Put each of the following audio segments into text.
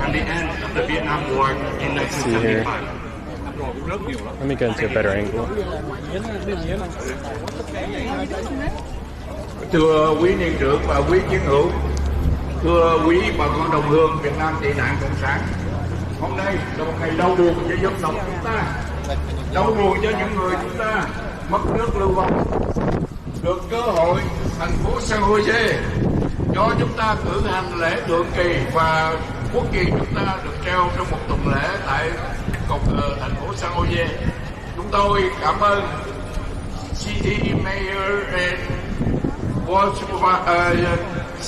at the end of the Vietnam War in 1975. Let me get into a better angle. Thưa quý niên trưởng và quý chiến hữu, thưa quý bà con đồng hương Việt Nam tị nạn cộng sản, hôm nay là một ngày đau buồn cho dân tộc chúng ta, đau buồn cho những người chúng ta mất nước lưu vong. Được cơ hội thành phố San Jose cho chúng ta cử hành lễ thượng kỳ và quốc kỳ chúng ta được treo trong một tuần lễ tại cột cờ thành phố San Jose. Chúng tôi cảm ơn City Mayor and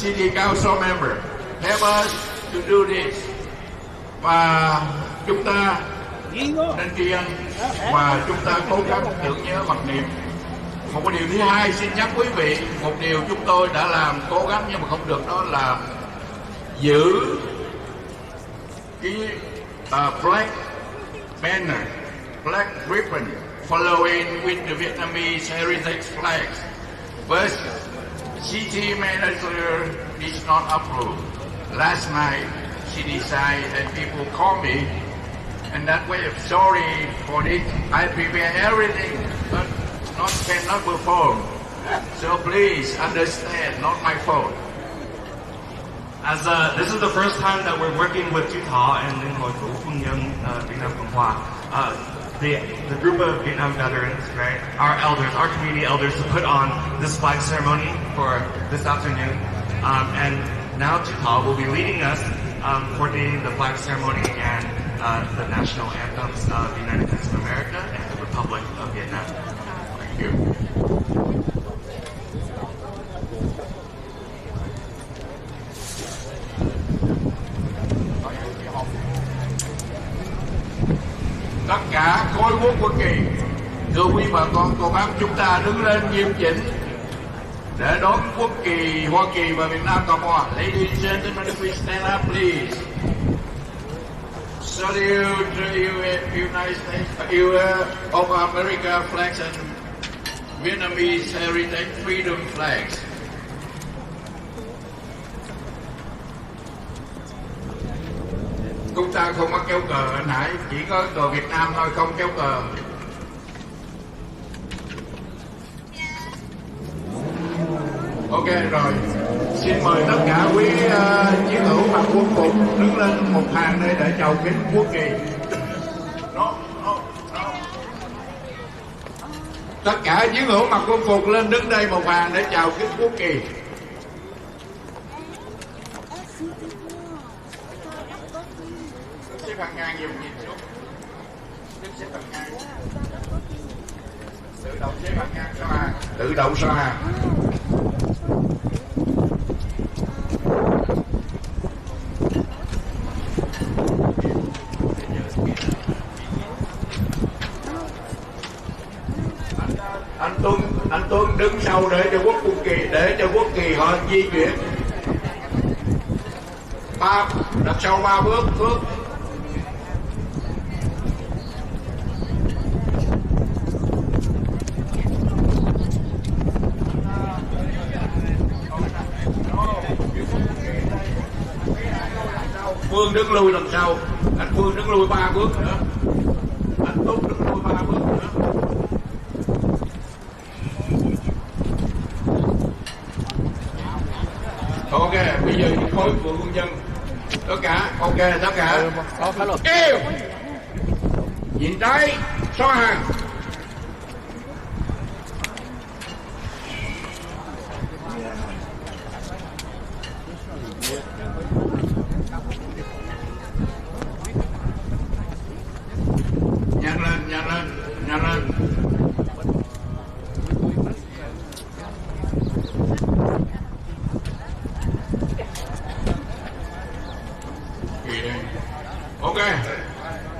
City Council member help us to do this. Và chúng ta nên tri ân và chúng ta cố gắng tưởng nhớ mặc niệm. Một cái điều thứ hai xin nhắc quý vị, một điều chúng tôi đã làm cố gắng nhưng mà không được, đó là giữ cái black banner, black ribbon following with the Vietnamese heritage flags. But city manager did not approve. Last night she decided and people called me, and that way I'm sorry for this. I prepare everything, but cannot perform. So please understand, not my fault. As this is the first time that we're working with Chư Thọ and Hội Cựu Quân nhân Việt Nam Cộng Hòa, the group of Vietnam veterans, right, our elders, our community elders, to put on this flag ceremony for this afternoon, and now Chư Thọ will be leading us coordinating the flag ceremony and the national anthems of the United States of America and the Republic of Vietnam. Thank you. Tất cả khối quốc quân kỳ, thưa quý bà con cô bác, chúng ta đứng lên nghiêm chỉnh để đón quốc kỳ Hoa Kỳ và Việt Nam Cộng Hòa. Ladies and gentlemen, if we stand up, please. Salute to United States of America flags and Vietnamese heritage freedom flags. Chúng ta không có kéo cờ anh Hải, chỉ có cờ Việt Nam thôi, không kéo cờ. Ok rồi, xin mời tất cả quý chiến hữu mặc quân phục đứng lên một hàng đây để chào kính quốc kỳ. Tất cả chiến hữu mặc quân phục lên đứng đây một hàng để chào kính quốc kỳ. Xếp hàng ngang dùng nhìn xuống. Xếp hàng ngang. Tự động xếp hàng ngang sao hàng. Tự động sao hàng. Anh Tuấn đứng sau để cho quốc kỳ họ di chuyển. Đặt sau 3 bước. Phương đứng lui đằng sau, anh Phương đứng lui 3 bước nữa, anh Túc đứng lui 3 bước nữa. Ok, bây giờ khối của quân dân tất cả, ok tất cả kêu nhìn trái xóa hàng. Nhanh lên. Ok,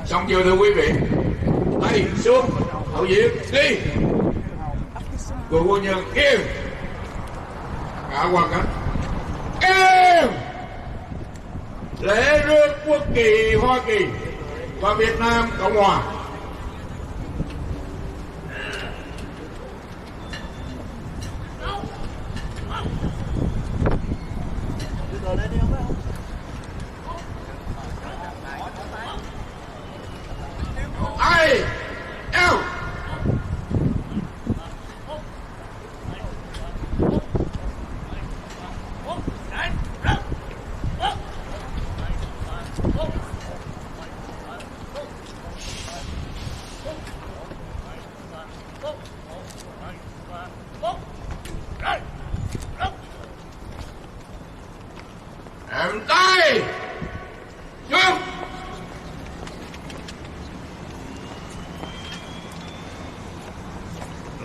xong chưa thưa quý vị? Tay xuống, hậu diện đi. Người quân nhân kêu, cả qua cánh kêu, lễ rước quốc kỳ Hoa Kỳ và Việt Nam Cộng Hòa. kỳ xuống.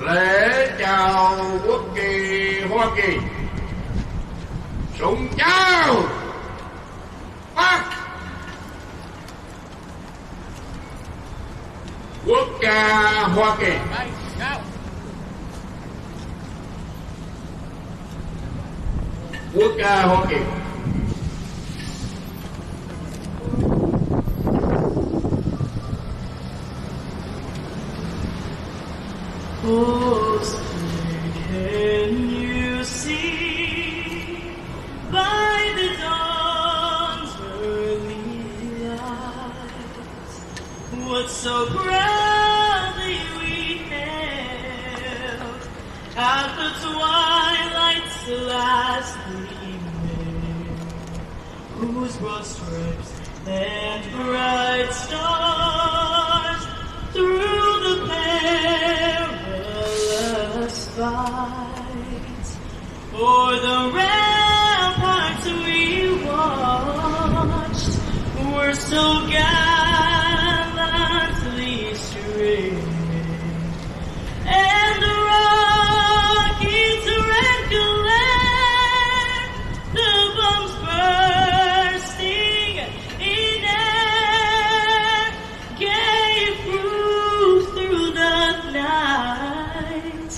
Lễ chào quốc kỳ Hoa Kỳ. Súng chào phát. Quốc ca Hoa Kỳ. Quốc ca Hoa Kỳ. Oh, can you see by the dawn's early light what so proudly we hailed at the twilight's last gleaming, whose broad stripes and bright stars through the perilous fight o'er the ramparts we watched were so gallantly streaming, and the rockets red glare, the bombs bursting in air, gave proof through the night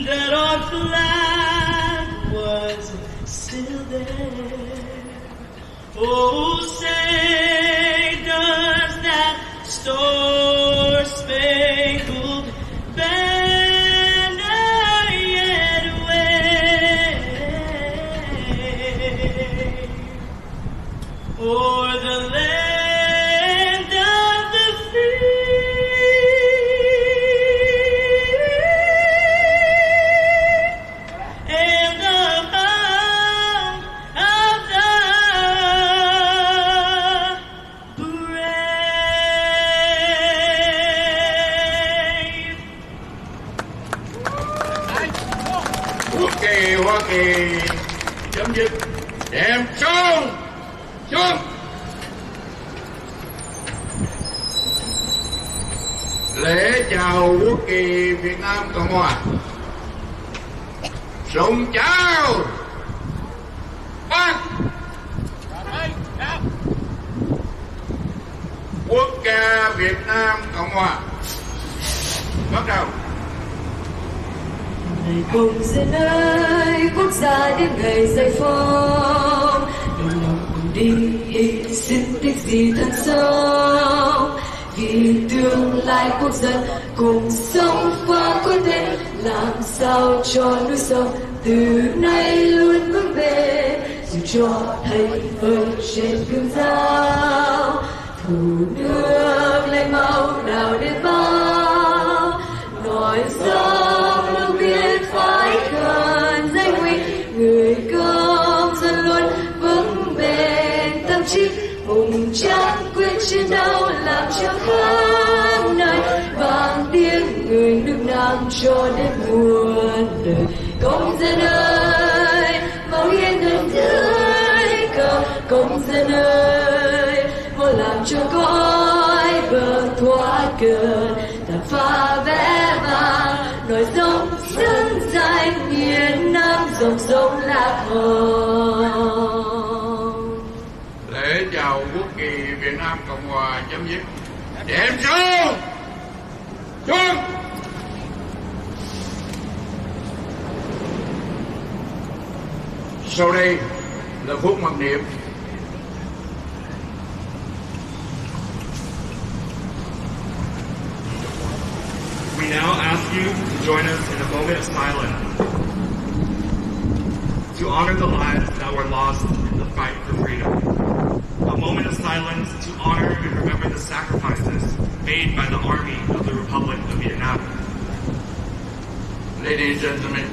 that our flag was still there. Oh, say does that star-spangled banner yet wave o'er the land of the free and the home of the brave. Quốc kỳ Hoa Kỳ chấm dứt. Đem xuống. Xuống. Lễ chào quốc kỳ Việt Nam Cộng Hòa. Súng chào phát. Quốc ca Việt Nam Cộng Hòa. Bắt đầu. Này cùng dân ơi, quốc gia đến ngày giải phóng, đồng lòng cùng đi hy sinh tiếc gì thân sống, vì tương lai quốc dân cùng sống và quyết định làm sao cho núi sông từ nay luôn vững bền, dù cho thầy ở trên gương giáo thủ nước lấy máu nào để bao, nói dòng nước biết phải cần danh huy, người công dân luôn vững bền tâm trí hùng tráng quyết chiến đấu làm cho khắp nơi vang tiếng người nước Nam cho đến muôn đời. Công dân ơi, máu hiến thân dưới cờ, công dân ơi, mau làm cho cõi bờ thoát cơn, tàn pha vẽ vang nổi giống dân danh miền Nam dòng sông lạc hồng. Lễ chào quốc kỳ Việt Nam Cộng Hòa chấm dứt. Đem xuống. Xuống. Sau đây là phút mặc niệm. We now ask you to join us in a moment of silence to honor the lives that were lost in the fight for freedom. A moment of silence to honor and remember the sacrifices made by the Army of the Republic of Vietnam. Ladies and gentlemen,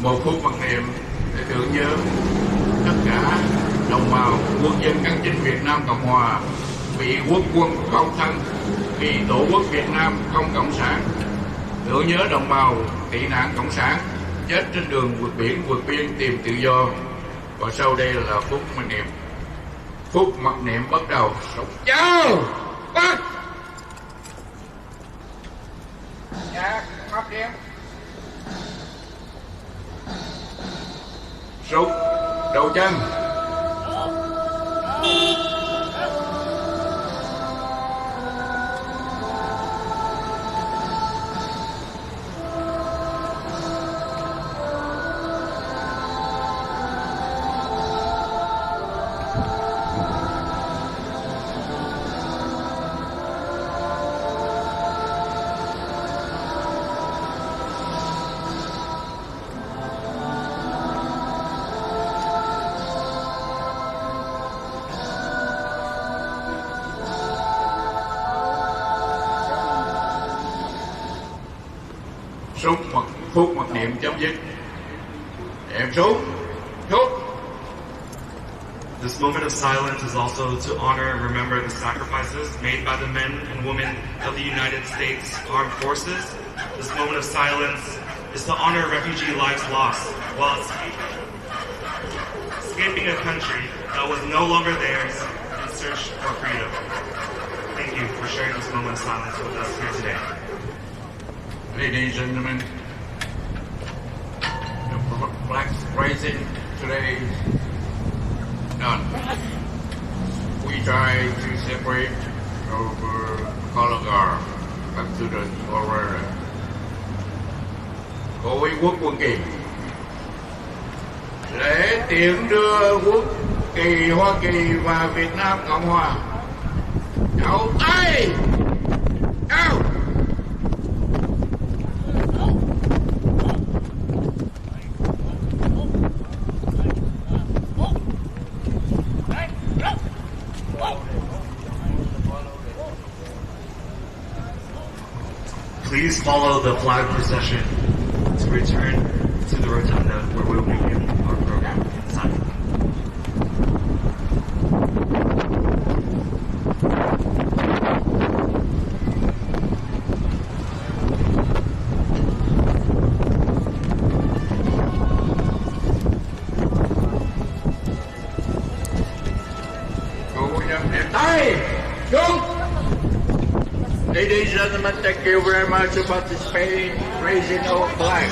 một phút mặc niệm để tưởng nhớ tất cả đồng bào quân dân kháng chính Việt Nam Cộng Hòa bị quốc quân không thân, vì tổ quốc Việt Nam không cộng sản. Tưởng nhớ đồng bào tị nạn cộng sản chết trên đường vượt biển vượt biên tìm tự do. Và sau đây là phút mặc niệm. Phút mặc niệm bắt đầu. Chào bắt nhạc mặc niệm. Súng đầu chân. Phút mặc niệm chấm dứt. Em súng. This moment of silence is also to honor and remember the sacrifices made by the men and women of the United States Armed Forces. This moment of silence is to honor refugee lives lost while escaping a country that was no longer theirs in search for freedom. Thank you for sharing this moment of silence with us here today. Ladies and gentlemen, the flag raising today is done. We try to separate our color guard back to the forward. Khối quốc quân kỳ. Để tiễn đưa quốc kỳ Hoa Kỳ và Việt Nam Cộng Hòa. Chào tay! Cao! Please follow the flag procession to return to the rotunda where we will begin our program inside. Ladies and gentlemen, thank you very much for participating in raising our flag.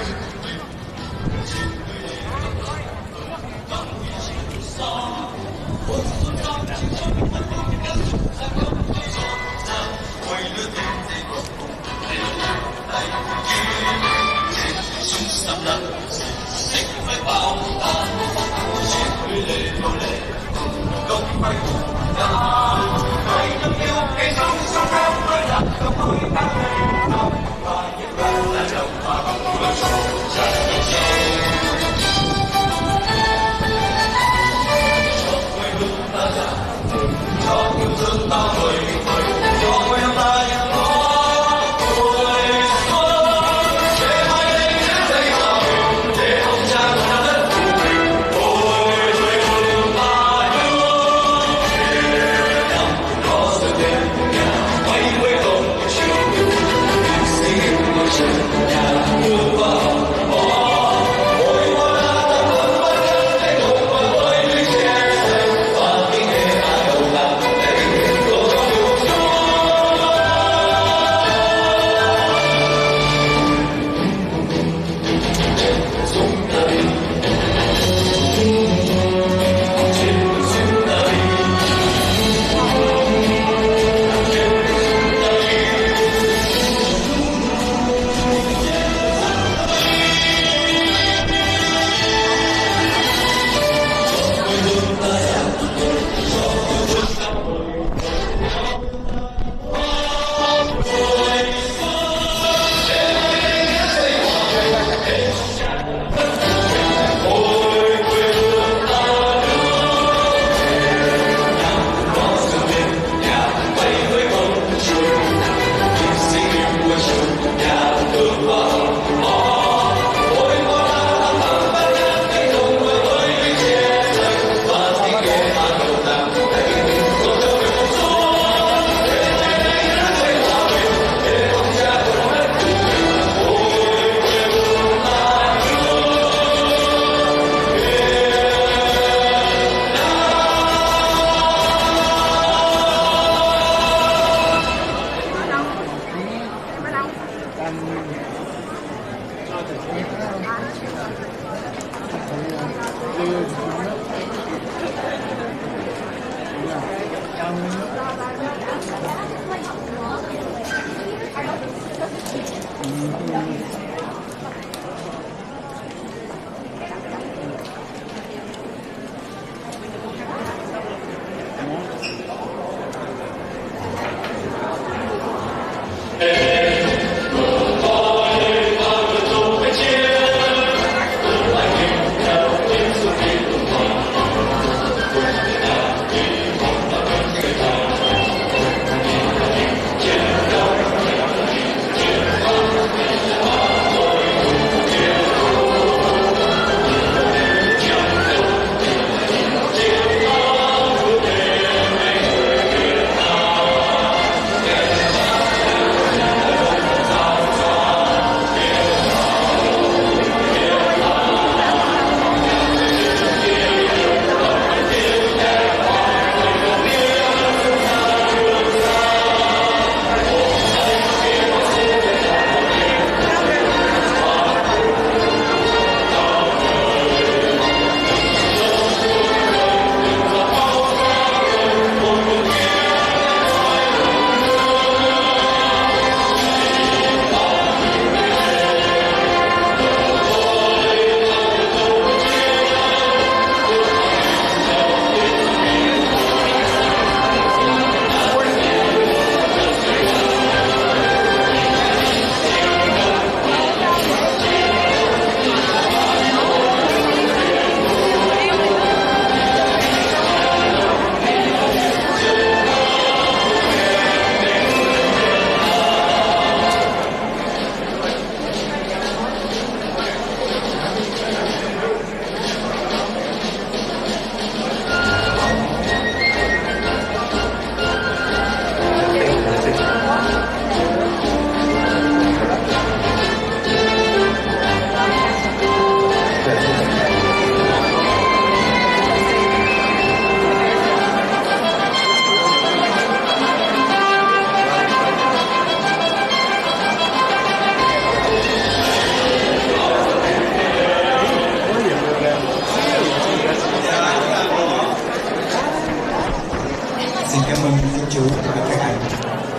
Xin cảm ơn các chú và các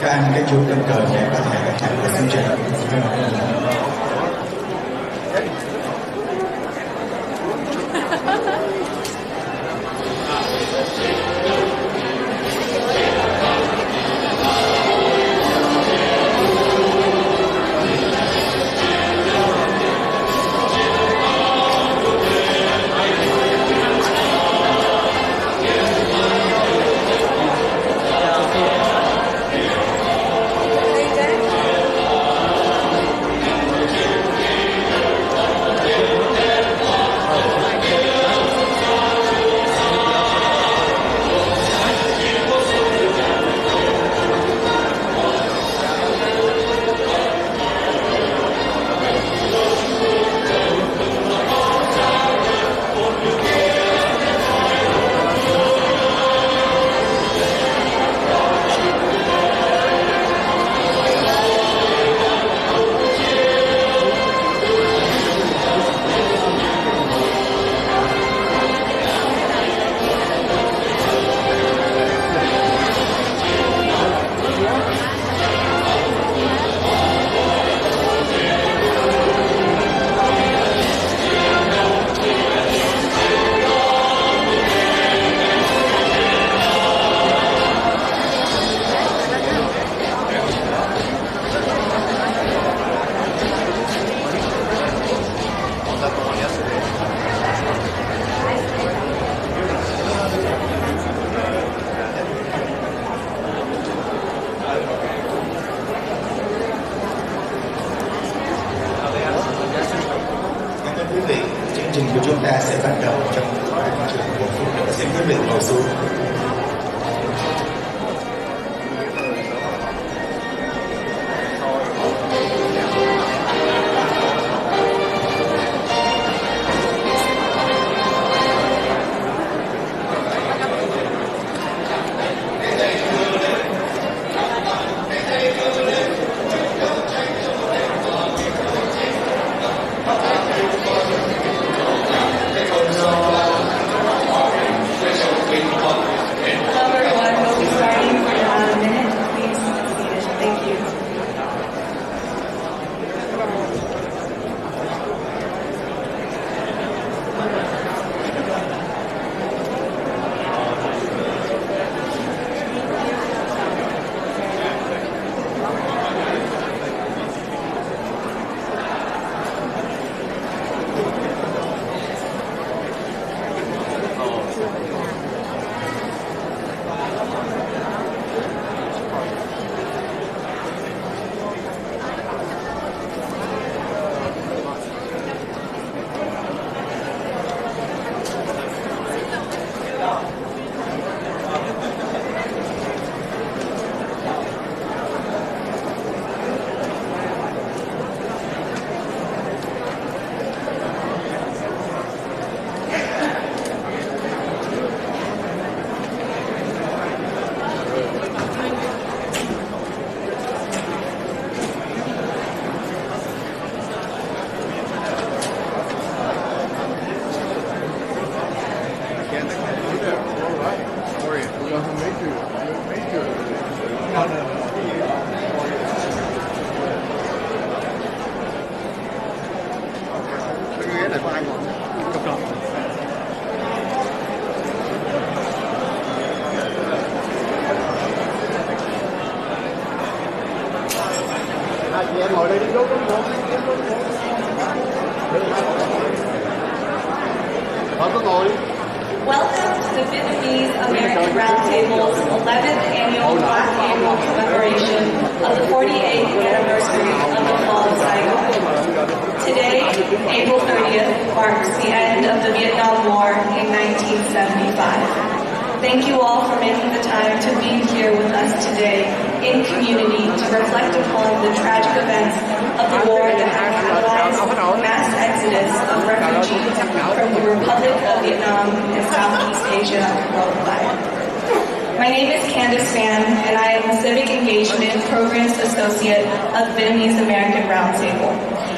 anh các chú trên cờ để có thể tham gia chương trình. Xin cảm ơn. Chương trình của chúng ta sẽ bắt đầu trong khoảng chừng 1 phút nữa. Xin quý vị ngồi xuống. Welcome to the Vietnamese American Roundtable's 11th annual Black Annual Commemoration of the 48th anniversary of the Fall Cycle. Today, April 30th, marks the end of the Vietnam War in 1975. Thank you all for making the time to be here with us today in community to reflect upon the tragic events of the war that have catalyzed the mass exodus of refugees from the Republic of Vietnam and Southeast Asia worldwide. My name is Candice Phan, and I am the Civic Engagement Programs Associate of Vietnamese American Roundtable.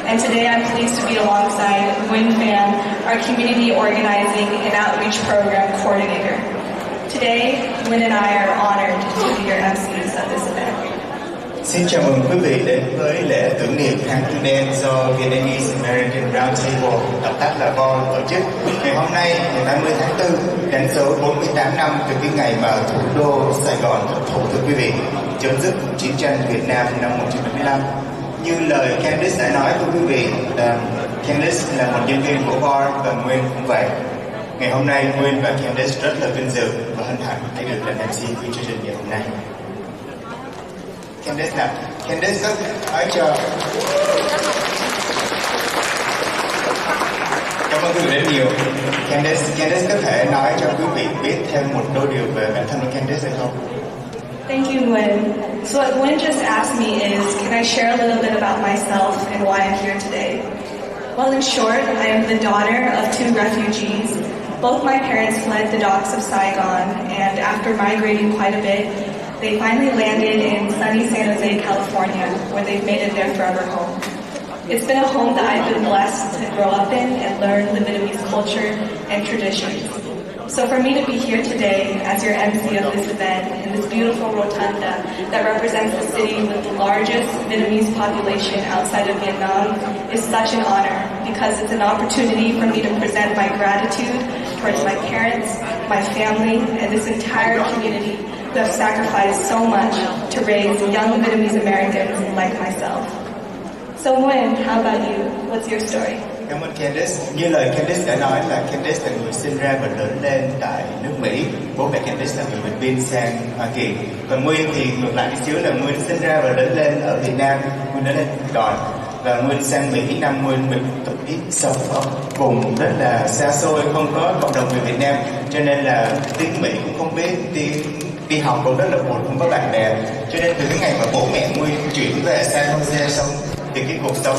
And today I'm pleased to be alongside Nguyen Phan, our Community Organizing and Outreach Program Coordinator. Today, Win and I are honored to be your MCs of this event. Xin chào mừng quý vị đến với lễ tưởng niệm tháng tư đen do Vietnamese American Roundtable, gọi tắt là VOR, tổ chức. Ngày hôm nay, ngày 30 tháng 4, đánh dấu 48 năm từ cái ngày mà thủ đô Sài Gòn thất thủ, thưa quý vị, chấm dứt cuộc chiến tranh Việt Nam năm 1975. Như lời Candice đã nói, thưa quý vị, Candice là một nhân viên của VOR và Nguyên cũng vậy. Ngày hôm nay, Nguyên và Candice rất là vinh dự và hân hạnh để được làm MC của chương trình ngày hôm nay. Candice nào, Candice có nói cho. Cảm ơn quý vị rất nhiều. Candice có thể nói cho quý vị biết thêm một đôi điều về bản thân của Candice hay không? Thank you, Nguyen. So what Nguyen just asked me is, can I share a little bit about myself and why I'm here today? Well, in short, I am the daughter of two refugees. Both my parents fled the docks of Saigon, and after migrating quite a bit, they finally landed in sunny San Jose, California, where they've made it their forever home. It's been a home that I've been blessed to grow up in and learn the Vietnamese culture and traditions. So for me to be here today as your MC of this event in this beautiful rotunda that represents the city with the largest Vietnamese population outside of Vietnam is such an honor because it's an opportunity for me to present my gratitude towards my parents, my family, and this entire community who have sacrificed so much to raise young Vietnamese Americans like myself. So Nguyen, how about you? What's your story? Cảm ơn Candice. Như lời Candice đã nói là Candice là người sinh ra và lớn lên tại nước Mỹ. Bố mẹ Candice là người bệnh binh sang Hoa Kỳ. Còn Nguyên thì ngược lại một xíu là Nguyên sinh ra và lớn lên ở Việt Nam. Nguyên lớn lên Gòn. Và Nguyên sang Mỹ năm Nguyên mình tập ít sống ở vùng rất là xa xôi, không có cộng đồng người Việt Nam. Cho nên là tiếng Mỹ cũng không biết, tiếng đi học cũng rất là buồn, không có bạn bè. Cho nên từ cái ngày mà bố mẹ Nguyên chuyển về San Jose xong thì cái cuộc sống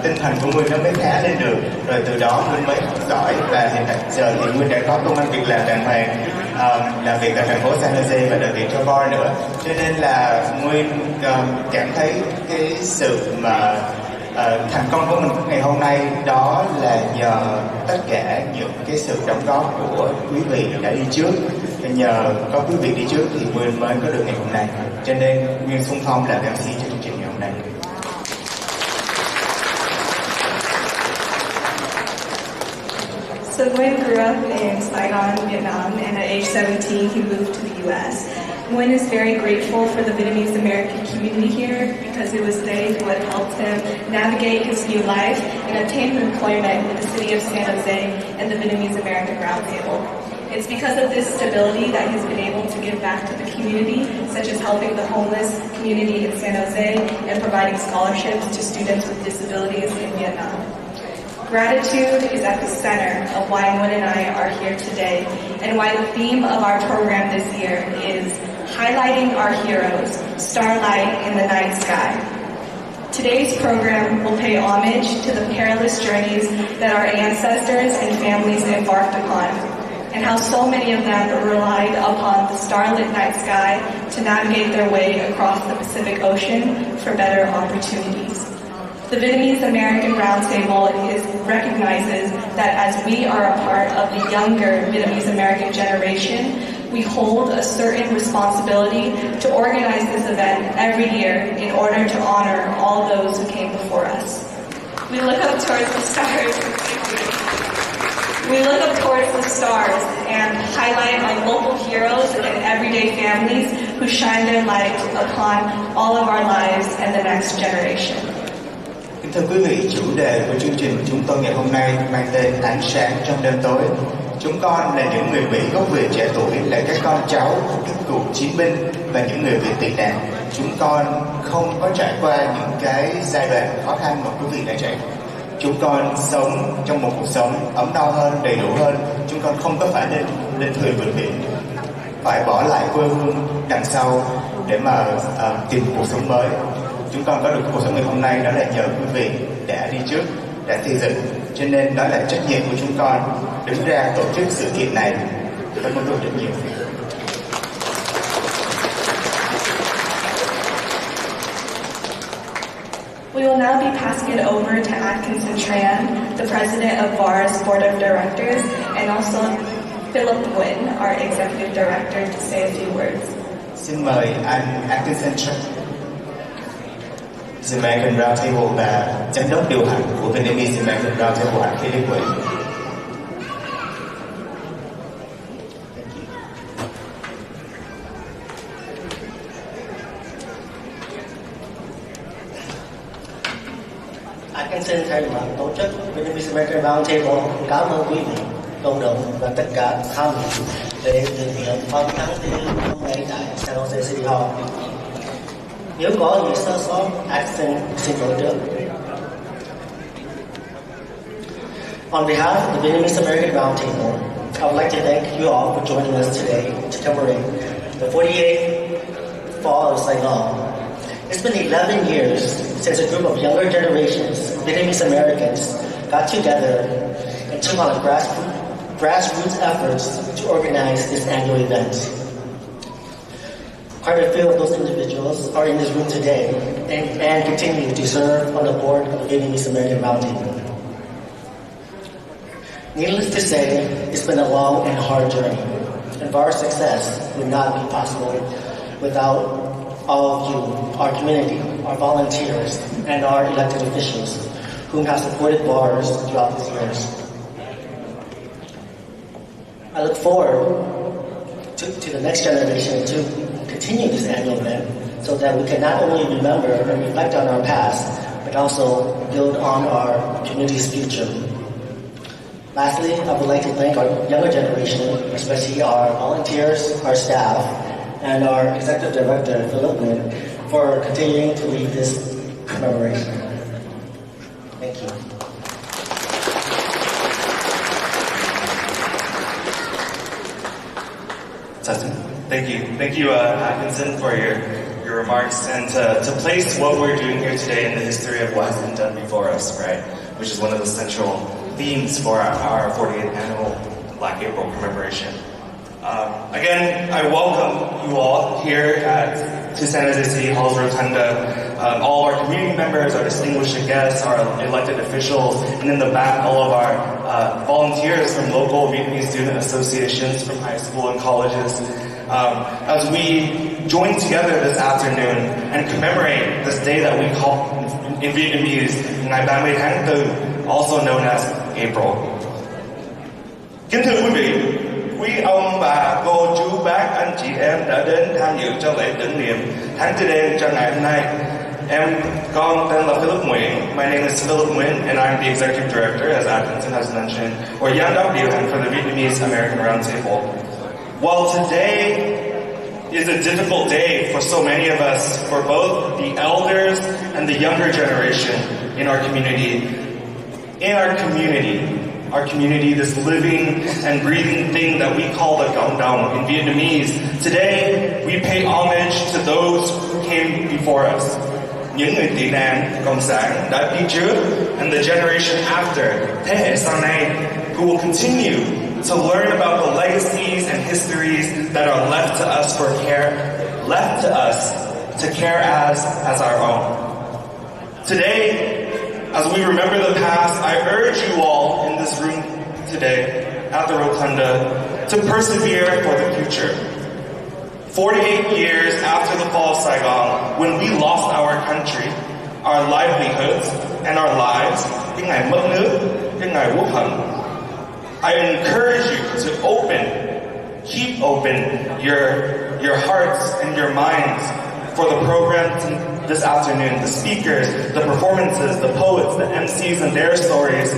tinh thần của Nguyên nó mới khá lên được. Rồi từ đó Nguyên mới học giỏi và hiện tại giờ thì Nguyên đã có công ăn việc làm đàng hoàng, làm việc tại thành phố San Jose và đợi việc cho VOR nữa. Cho nên là Nguyên cảm thấy cái sự mà thành công của mình ngày hôm nay đó là nhờ tất cả những cái sự đóng góp của quý vị đã đi trước. Nhờ có quý vị đi trước thì Nguyên mới có được ngày hôm nay. Cho nên Nguyên xung phong làm MC cho chương trình ngày hôm nay. So Nguyen grew up in Saigon, Vietnam, and at age 17 he moved to the U.S. Nguyen is very grateful for the Vietnamese American community here because it was they who had helped him navigate his new life and obtain employment with the city of San Jose and the Vietnamese American Roundtable. It's because of this stability that he's been able to give back to the community, such as helping the homeless community in San Jose and providing scholarships to students with disabilities in Vietnam. Gratitude is at the center of why Nguyen and I are here today and why the theme of our program this year is highlighting our heroes, starlight in the night sky. Today's program will pay homage to the perilous journeys that our ancestors and families embarked upon, and how so many of them relied upon the starlit night sky to navigate their way across the Pacific Ocean for better opportunities. The Vietnamese American Roundtable recognizes that as we are a part of the younger Vietnamese American generation, we hold a certain responsibility to organize this event every year in order to honor all those who came before us. We look up towards the stars. We look up towards the stars and highlight our local heroes and everyday families who shine their light upon all of our lives and the next generation. Thưa quý vị, chủ đề của chương trình chúng tôi ngày hôm nay mang tên Ánh sáng trong đêm tối. Chúng con là những người Mỹ gốc Việt trẻ tuổi, là các con cháu của các cựu chiến binh và những người Việt tị nạn. Chúng con không có trải qua những cái giai đoạn khó khăn mà quý vị đã trải. Chúng con sống trong một cuộc sống ấm no hơn, đầy đủ hơn. Chúng con không có phải lên thuyền vượt biển, phải bỏ lại quê hương đằng sau để mà tìm cuộc sống mới. Chúng con có được cuộc sống ngày hôm nay đó là nhờ quý vị đã đi trước, đã xây dựng. Cho nên đó là trách nhiệm của chúng con đứng ra tổ chức sự kiện này. Cảm ơn rất nhiều. We will now be passing it over to Atkinson Tran, the president of VOR's board of directors, and also Philip Nguyen, our Executive Director, to say a few words. Xin mời anh Atkinson American Roundtable và giám đốc điều hành của Vietnamese American Roundtable, anh Philip Nguyen. Anh xin thay mặt tổ chức Vietnamese American Roundtable cảm ơn quý vị, cộng đồng và tất cả tham dự để thực hiện phong tháng tư hôm nay tại San Jose City Hall. Nếu có gì sơ sót, anh xin lỗi trước. On behalf of the Vietnamese American Roundtable, I would like to thank you all for joining us today to commemorate the 48th fall of Saigon. It's been 11 years since a group of younger generations of Vietnamese Americans got together and took on grassroots efforts to organize this annual event. Quite a few of those individuals are in this room today and continue to serve on the board of the Vietnamese American Roundtable. Needless to say, it's been a long and hard journey, and our success would not be possible without all of you, our community, our volunteers, and our elected officials whom have supported bars throughout these years. I look forward to the next generation to continue this annual event so that we can not only remember and reflect on our past, but also build on our community's future. Lastly, I would like to thank our younger generation, especially our volunteers, our staff, and our Executive Director, Philip Nguyen, for continuing to lead this commemoration. Thank you. Thank you, Atkinson, for your remarks, and to place what we're doing here today in the history of what has been done before us, right? Which is one of the central themes for our 48th annual Black April commemoration. Again, I welcome you all here to San Jose City Hall's Rotunda. All our community members, our distinguished guests, our elected officials, and in the back, all of our volunteers from local Vietnamese student associations from high school and colleges. As we join together this afternoon and commemorate this day that we call in Vietnamese Ngày 30 tháng 4, also known as April. Kính thưa quý vị, quý ông, bà, cô, chú, bác, anh chị em đã đến tham dự cho lễ tưởng niệm tháng Tư đen cho ngày hôm nay. Con tên là Philip Nguyen. My name is Philip Nguyen, and I'm the Executive Director, as Atkinson has mentioned, or giám đốc điều hành for the Vietnamese American Roundtable. While today is a difficult day for so many of us, for both the elders and the younger generation in our community, this living and breathing thing that we call the cộng đồng in Vietnamese, today we pay homage to those who came before us. Những người tị nạn cộng sản đã đi trước, and the generation after, thế hệ sau này, who will continue to learn about the legacies and histories that are left to us to care as our own. Today, as we remember the past, I urge you all in this room today at the Rotunda to persevere for the future. 48 years after the fall of Saigon, when we lost our country, our livelihoods, and our lives, cái ngày mất nước, cái ngày quốc hận, I encourage you to keep open your hearts and your minds for the program this afternoon, the speakers, the performances, the poets, the MCs and their stories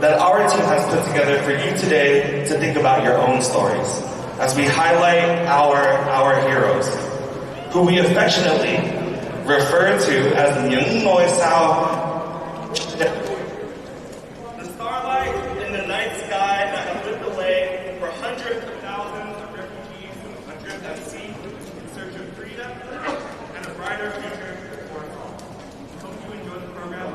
that our team has put together for you today to think about your own stories as we highlight our heroes, who we affectionately refer to as những ngôi sao. The starlight in the night sky that have lit the way for hundreds of thousands of refugees and hundreds at sea in search of freedom and a brighter future for us all. Hope you enjoy the program.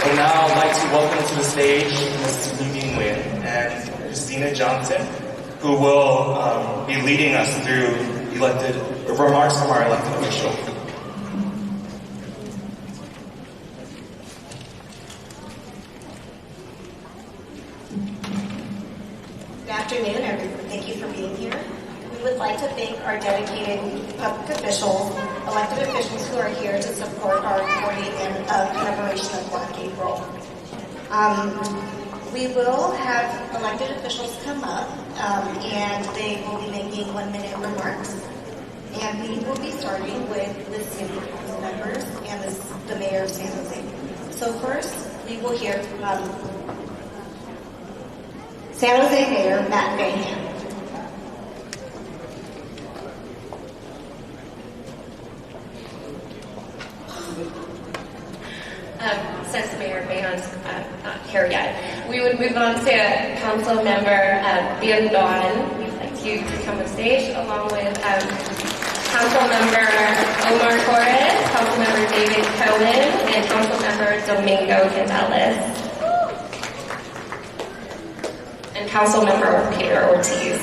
So now I'd like to welcome to the stage Ms. Lee Nguyen and Christina Johnson, who will be leading us through remarks from our elected official. afternoon, and thank you for being here. We would like to thank our dedicated public officials, elected officials who are here to support our 40th commemoration of Black April. We will have elected officials come up, and they will be making 1-minute remarks. And we will be starting with the city council members and the mayor of San Jose. So first, we will hear from San Jose Mayor Matt Bayham. Since Mayor Bayham's not here yet, we would move on to Council Member Bian Dawn. We'd like you to come on stage along with Council Member Omar Torres, Council Member David Cohen, and Council Member Domingo Gonzalez. And Council Member Peter Ortiz.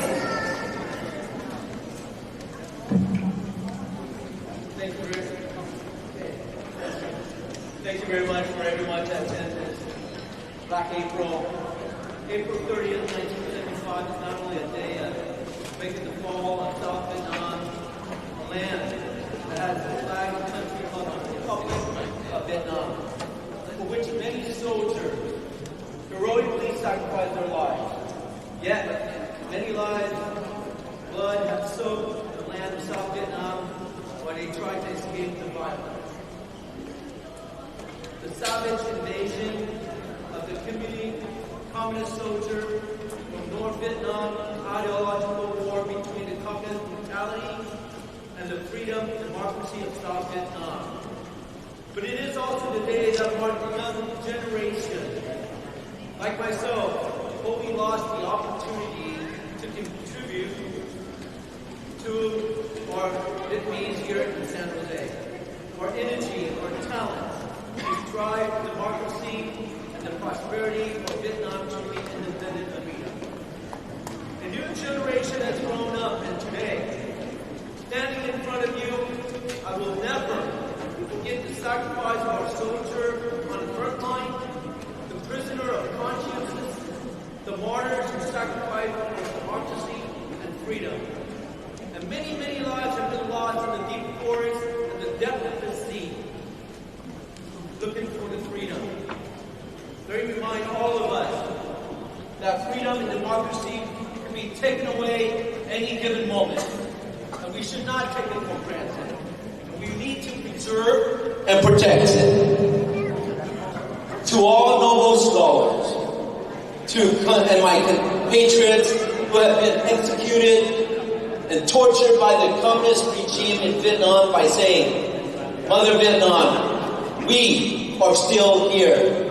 Thank you very much for everyone to attend this Black April. April 30th, 1975 is not only a day of making the fall of South Vietnam, a land that has the flag of the country called the Republic of Vietnam, for which many soldiers heroically sacrificed their lives. Yet, many lives, blood have soaked the land of South Vietnam while they tried to escape the violence. The savage invasion of the communist soldier from North Vietnam, ideological war between the communist brutality and the freedom and democracy of South Vietnam. But it is also the day that marked the young generation, like myself, wholly lost the opportunity to contribute to our Vietnamese here in San Jose. Our energy, our talents, to drive democracy and the prosperity of Vietnam to be independent and freedom. A new generation has grown up, and today, standing in front of you, I will never forget the sacrifice of our soldier on the front line, the prisoner of consciences, the martyrs who sacrificed for democracy and freedom. And many, many lives have been lost in the deep forest and the depth of the sea, looking for the freedom. They remind all of us that freedom and democracy can be taken away any given moment. And we should not take it for granted. And we need to preserve and protect it. To all noble scholars, and my compatriots who have been executed and tortured by the communist regime in Vietnam by saying, Mother Vietnam, we are still here.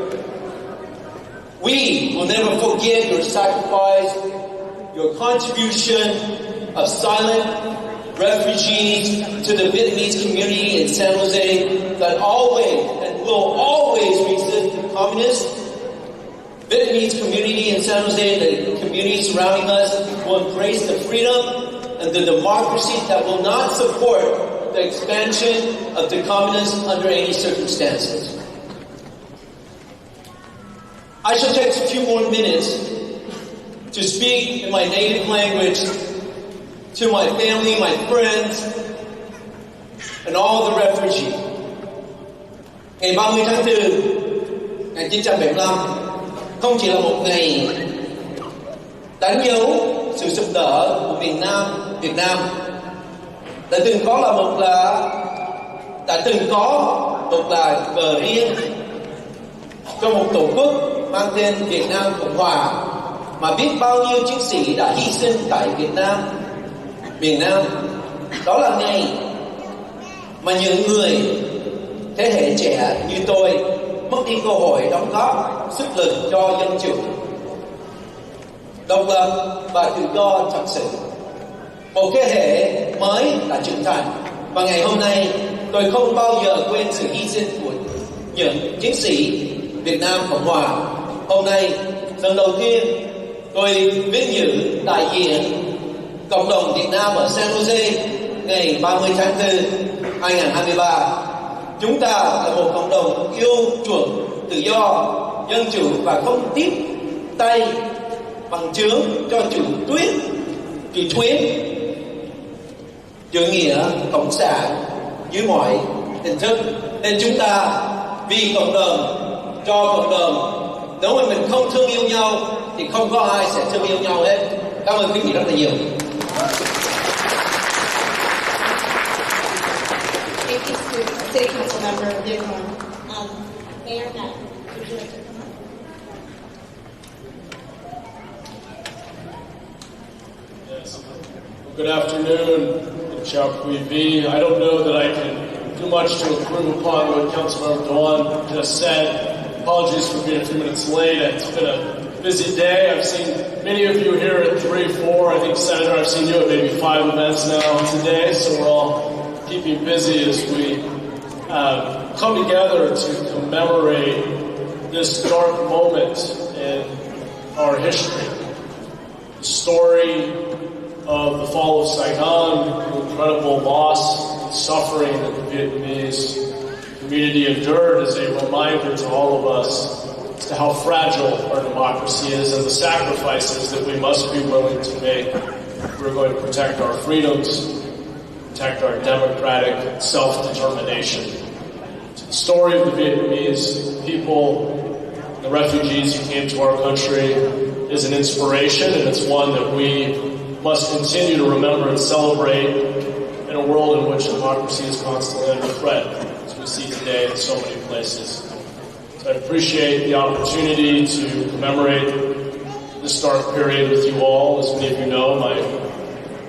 We will never forget your sacrifice, your contribution of silent refugees to the Vietnamese community in San Jose that always and will always resist the communist Vietnamese community in San Jose and the community surrounding us will embrace the freedom and the democracy that will not support the expansion of the communists under any circumstances. I shall take a few more minutes to speak in my native language to my family, my friends, and all the refugees. Ngày 30 tháng 4, 1975 không chỉ là một ngày đánh dấu sự sụp đổ của miền Nam Việt Nam, đã từng có là cờ riêng cho một tổ quốc mang tên Việt Nam Cộng Hòa, mà biết bao nhiêu chiến sĩ đã hy sinh tại Việt Nam, miền Nam. Đó là ngày mà những người thế hệ trẻ như tôi mất đi cơ hội đóng góp sức lực cho dân chủ, độc lập và tự do thật sự. Một thế hệ mới đã trưởng thành, và ngày hôm nay tôi không bao giờ quên sự hy sinh của những chiến sĩ Việt Nam Cộng Hòa. Hôm nay, lần đầu tiên tôi vinh dự đại diện cộng đồng Việt Nam ở San Jose ngày 30 tháng 4, 2023. Chúng ta là một cộng đồng yêu chuộng tự do, dân chủ và không tiếp tay bằng chứng cho chủ tuyết kỳ thuyết chủ nghĩa cộng sản dưới mọi hình thức. Nên chúng ta vì cộng đồng, cho cộng đồng. Nếu mà mình không thương yêu nhau thì không có ai sẽ thương yêu nhau hết. Cảm ơn quý vị rất là nhiều. Thank you, City Council Member Viet Con. Mayor Matt, would you like to come up? Yes. Good afternoon, Chào Quý Vị. I don't know that I can do much to improve upon what Councilmember Dewan just said. Apologies for being a few minutes late. It's been a busy day. I've seen many of you here at 3, 4. I think, Senator, I've seen you at maybe 5 events now today. So we're all keeping busy as we come together to commemorate this dark moment in our history. The story of the fall of Saigon, the incredible loss and suffering that the Vietnamese community endured, is a reminder to all of us as to how fragile our democracy is and the sacrifices that we must be willing to make if we're going to protect our freedoms, protect our democratic self-determination. The story of the Vietnamese people, the refugees who came to our country, is an inspiration, and it's one that we must continue to remember and celebrate in a world in which democracy is constantly under threat, as we see today in so many places. So I appreciate the opportunity to commemorate this dark period with you all. As many of you know, my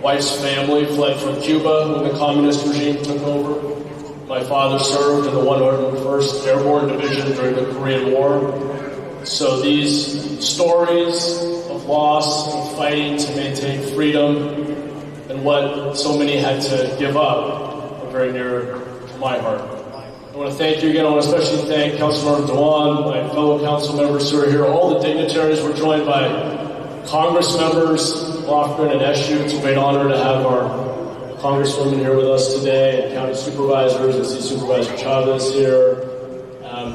wife's family fled from Cuba when the communist regime took over. My father served in the 101st Airborne Division during the Korean War. So these stories of loss and fighting to maintain freedom and what so many had to give up are very near to my heart. I want to thank you again. I want to especially thank Councilmember Dewan, my fellow council members who are here, all the dignitaries. We're joined by Congress members, Lofgren and Eshu. It's a great honor to have our Congresswoman here with us today, and county supervisors. I see Supervisor Chavez here.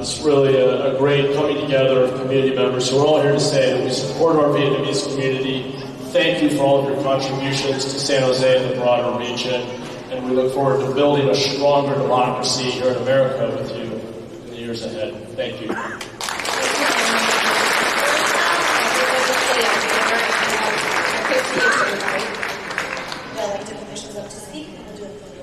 It's really a great coming together of community members. So we're all here to say that we support our Vietnamese community. Thank you for all of your contributions to San Jose and the broader region. And we look forward to building a stronger democracy here in America with you in the years ahead. Thank you. Elected officials up to speak. We'll do a photo.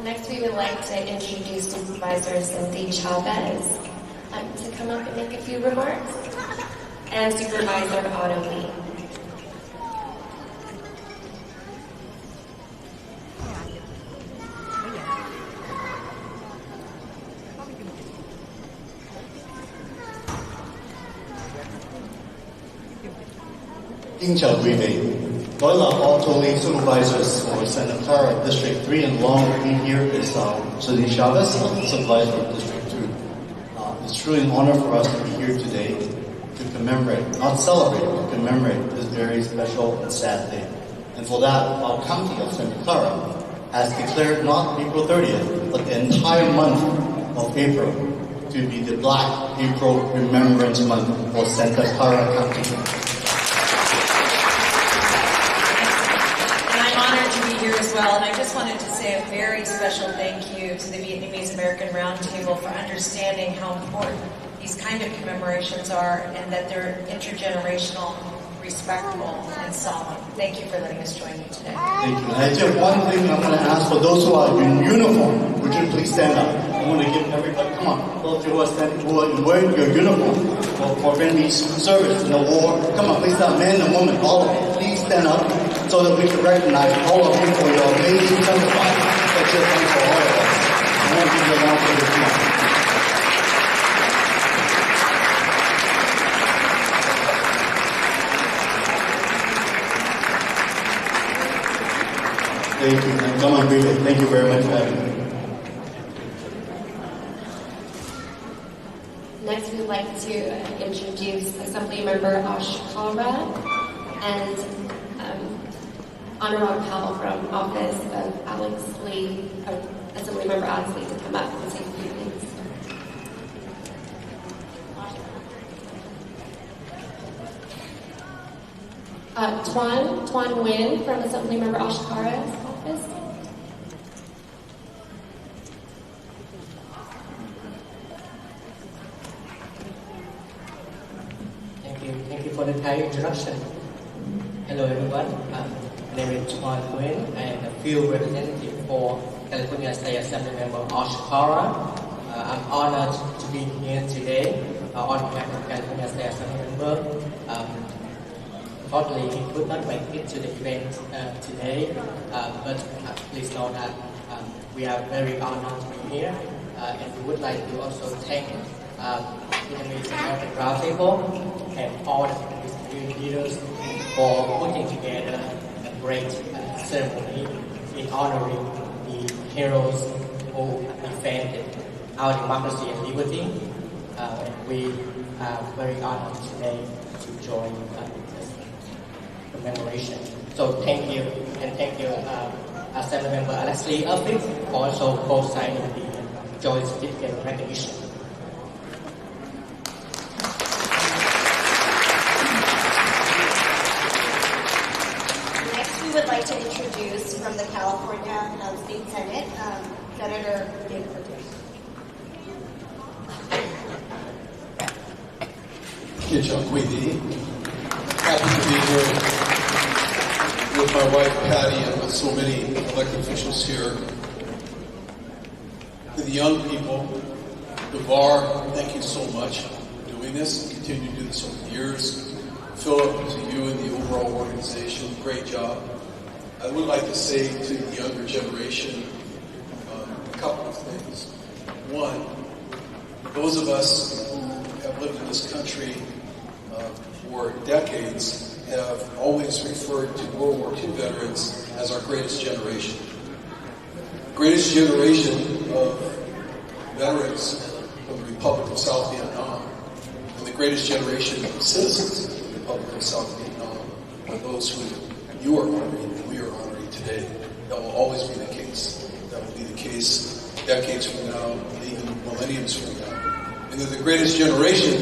Next, we would like to introduce Supervisor Cindy Chavez to come up and make a few remarks, and Supervisor Otto Lee. Kính chào quý vị. Đó là Otto Lee, supervisors for Santa Clara District 3, and along with me here is Cindy Chavez, supervisor of District 2. It's truly an honor for us to be here today to commemorate, not celebrate, but commemorate this very special and sad day. And for that, our county of Santa Clara has declared not April 30th, but the entire month of April to be the Black April Remembrance Month for Santa Clara County. As well, and I just wanted to say a very special thank you to the Vietnamese American Roundtable for understanding how important these kind of commemorations are and that they're intergenerational, respectful, and solemn. Thank you for letting us join you today. Thank you. I just one thing I'm going to ask for those who are in uniform, would you please stand up? I want to give everybody, come on, those who are wearing your uniform for Vietnamese service in the war, come on, please stand, men and women, all of you, please stand up so that we can recognize all of you for your amazing sacrifice that you've done for all of us. I want to give you a round for this month. Thank you. And come on, David. Thank you very much for having me. Next, we'd like to introduce Assemblymember Ashkara and Honorable Powell from Office of Assemblymember Alex Lee to come up and say a few things. Tuan Nguyen from Assemblymember Ashkara's office. Thank you for the kind introduction. Hello everyone, my name is Tuan Nguyen. I am the field representative for California State Assembly Member Ashkara. I'm honored to be here today on behalf of California State Assembly Member. Unfortunately, he could not make it to the event today, but please know that we are very honored to be here, and we would like to also thank Vietnamese American Roundtable and all the community leaders for putting together a great ceremony in honoring the heroes who defended our democracy and liberty. And we are very honored today to join this commemoration. So thank you, and thank you, Assembly Member Alexei Irving, for also co-signing the joint certificate of recognition. Next, we would like to introduce from the California State Senate, Senator David Cortez. Good job, Queenie. Happy to be here with my wife Patty and with so many elected officials here. To the young people, the VAR, thank you so much for doing this. Continue to do this over the years. Philip, to you and the overall organization, great job. I would like to say to the younger generation a couple of things. One, those of us who have lived in this country for decades have always referred to World War II veterans as our greatest generation. Greatest generation of veterans from the Republic of South Vietnam, and the greatest generation of citizens of the Republic of South Vietnam are those who you are honoring and we are honoring today. That will always be the case. That will be the case decades from now, and even millenniums from now. And they're the greatest generation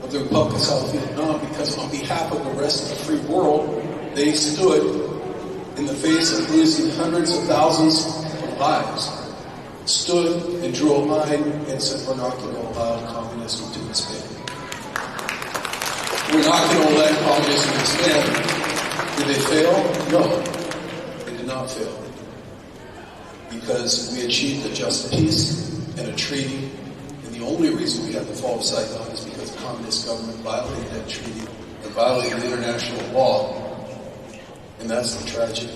of the Republic of South Vietnam because on behalf of the rest of the free world, they stood in the face of losing hundreds of thousands of lives, stood and drew a line and said, we're not going to allow communism to expand. We're not going to let communism expand. Did they fail? No, they did not fail. Because we achieved a just peace and a treaty. The only reason we had the fall of Saigon is because the communist government violated that treaty and violated international law. And that's the tragedy.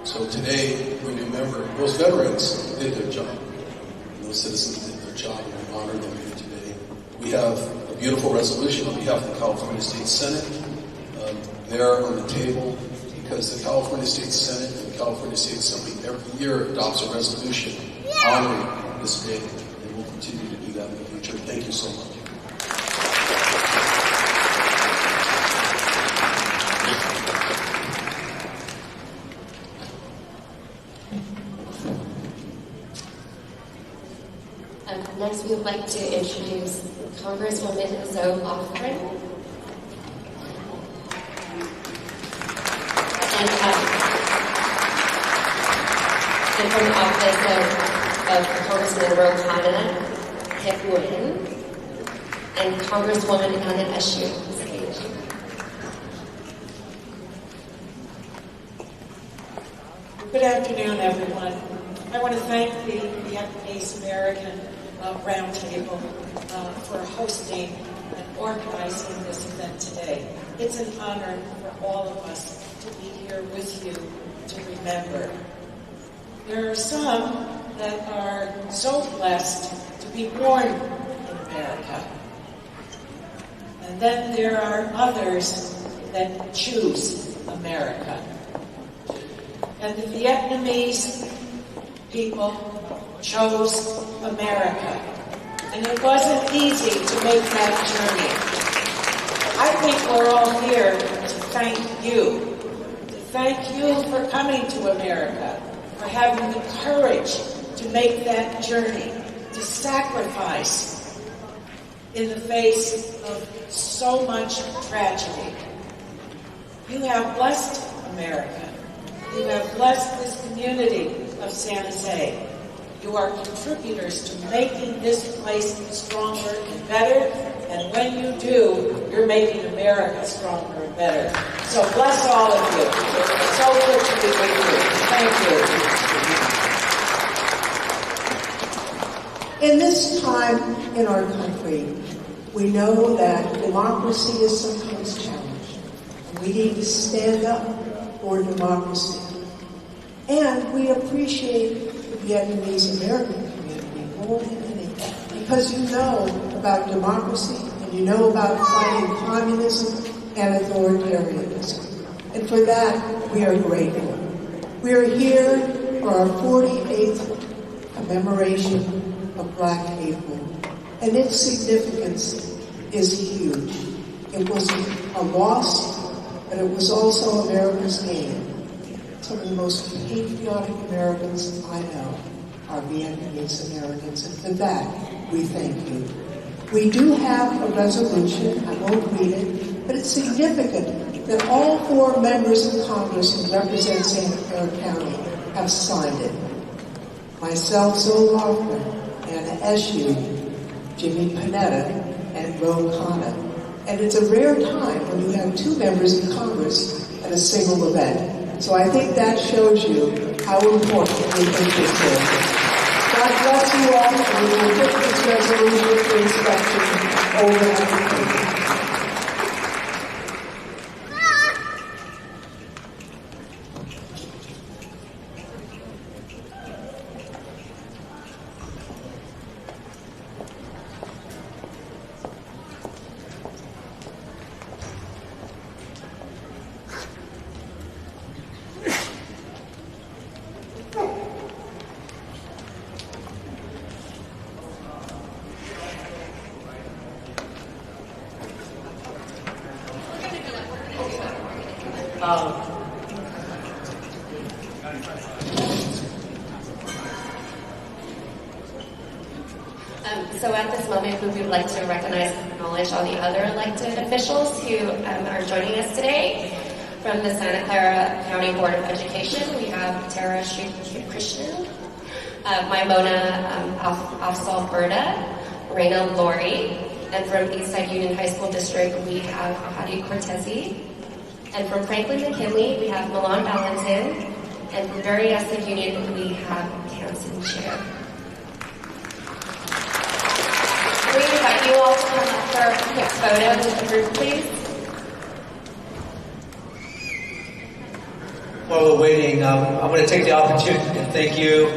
So today, we remember those veterans did their job. And those citizens did their job, and we honor them here today. We have a beautiful resolution on behalf of the California State Senate there on the table because the California State Senate and the California State Assembly every year adopts a resolution honoring this day. We'll continue to do that in the future. Thank you so much. Next, we would like to introduce Congresswoman Zoe Lofgren. And from the office of Congressman Rokana Hip Nguyen and Congresswoman Anna Eshu. Good afternoon, everyone. I want to thank the Vietnamese American Roundtable for hosting and organizing this event today. It's an honor for all of us to be here with you to remember. There are some that are so blessed to be born in America. And then there are others that choose America. And the Vietnamese people chose America. And it wasn't easy to make that journey. I think we're all here to thank you. To thank you for coming to America, for having the courage to make that journey, to sacrifice in the face of so much tragedy. You have blessed America. You have blessed this community of San Jose. You are contributors to making this place stronger and better. And when you do, you're making America stronger and better. So bless all of you. It's so good to be with you. Thank you. In this time in our country, we know that democracy is sometimes challenged. We need to stand up for democracy. And we appreciate the Vietnamese American community more than anything, because you know about democracy and you know about fighting communism and authoritarianism. And for that, we are grateful. We are here for our 48th commemoration of Black April, and its significance is huge. It was a loss, but it was also America's gain. Some of the most patriotic Americans I know are Vietnamese Americans, and for that, we thank you. We do have a resolution, I won't read it, but it's significant that all 4 members of Congress who represent Santa Clara County have signed it. Myself, Zoe Loeffler, Anna Eshue, Jimmy Panetta, and Ro Khanna. And it's a rare time when you have 2 members of Congress at a single event. So I think that shows you how important we think this is. God bless you all, and we will put this resolution for inspection over at the table. So at this moment, we would like to recognize and acknowledge all the other elected officials who are joining us today. From the Santa Clara County Board of Education, we have Tara Krishnan, Maimona Afsal Berta, Reina Lori, and from Eastside Union High School District, we have Hadi Cortezi. And from Franklin McKinley, we have Milan Valentin. And from Berryessa Union, we have Hanson Chair. We invite you all to come up for a quick photo with the group, please. While we're waiting, I'm going to take the opportunity to thank you,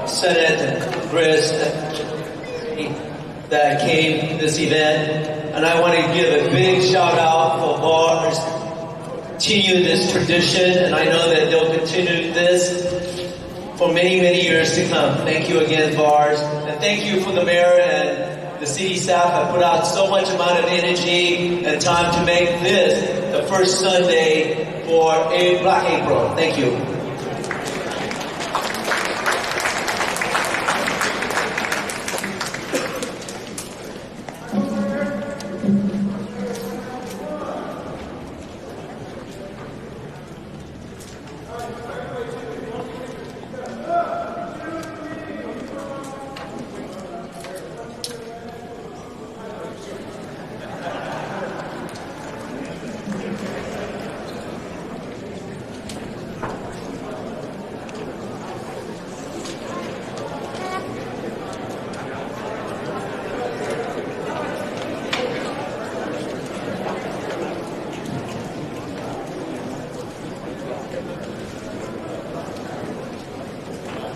Senate and Congress that came to this event. And I want to give a big shout out for VARS continue this tradition, and I know that they'll continue this for many, many years to come. Thank you again, VARS. And thank you for the mayor and the city staff that put out so much amount of energy and time to make this the first Sunday for Black April. Thank you.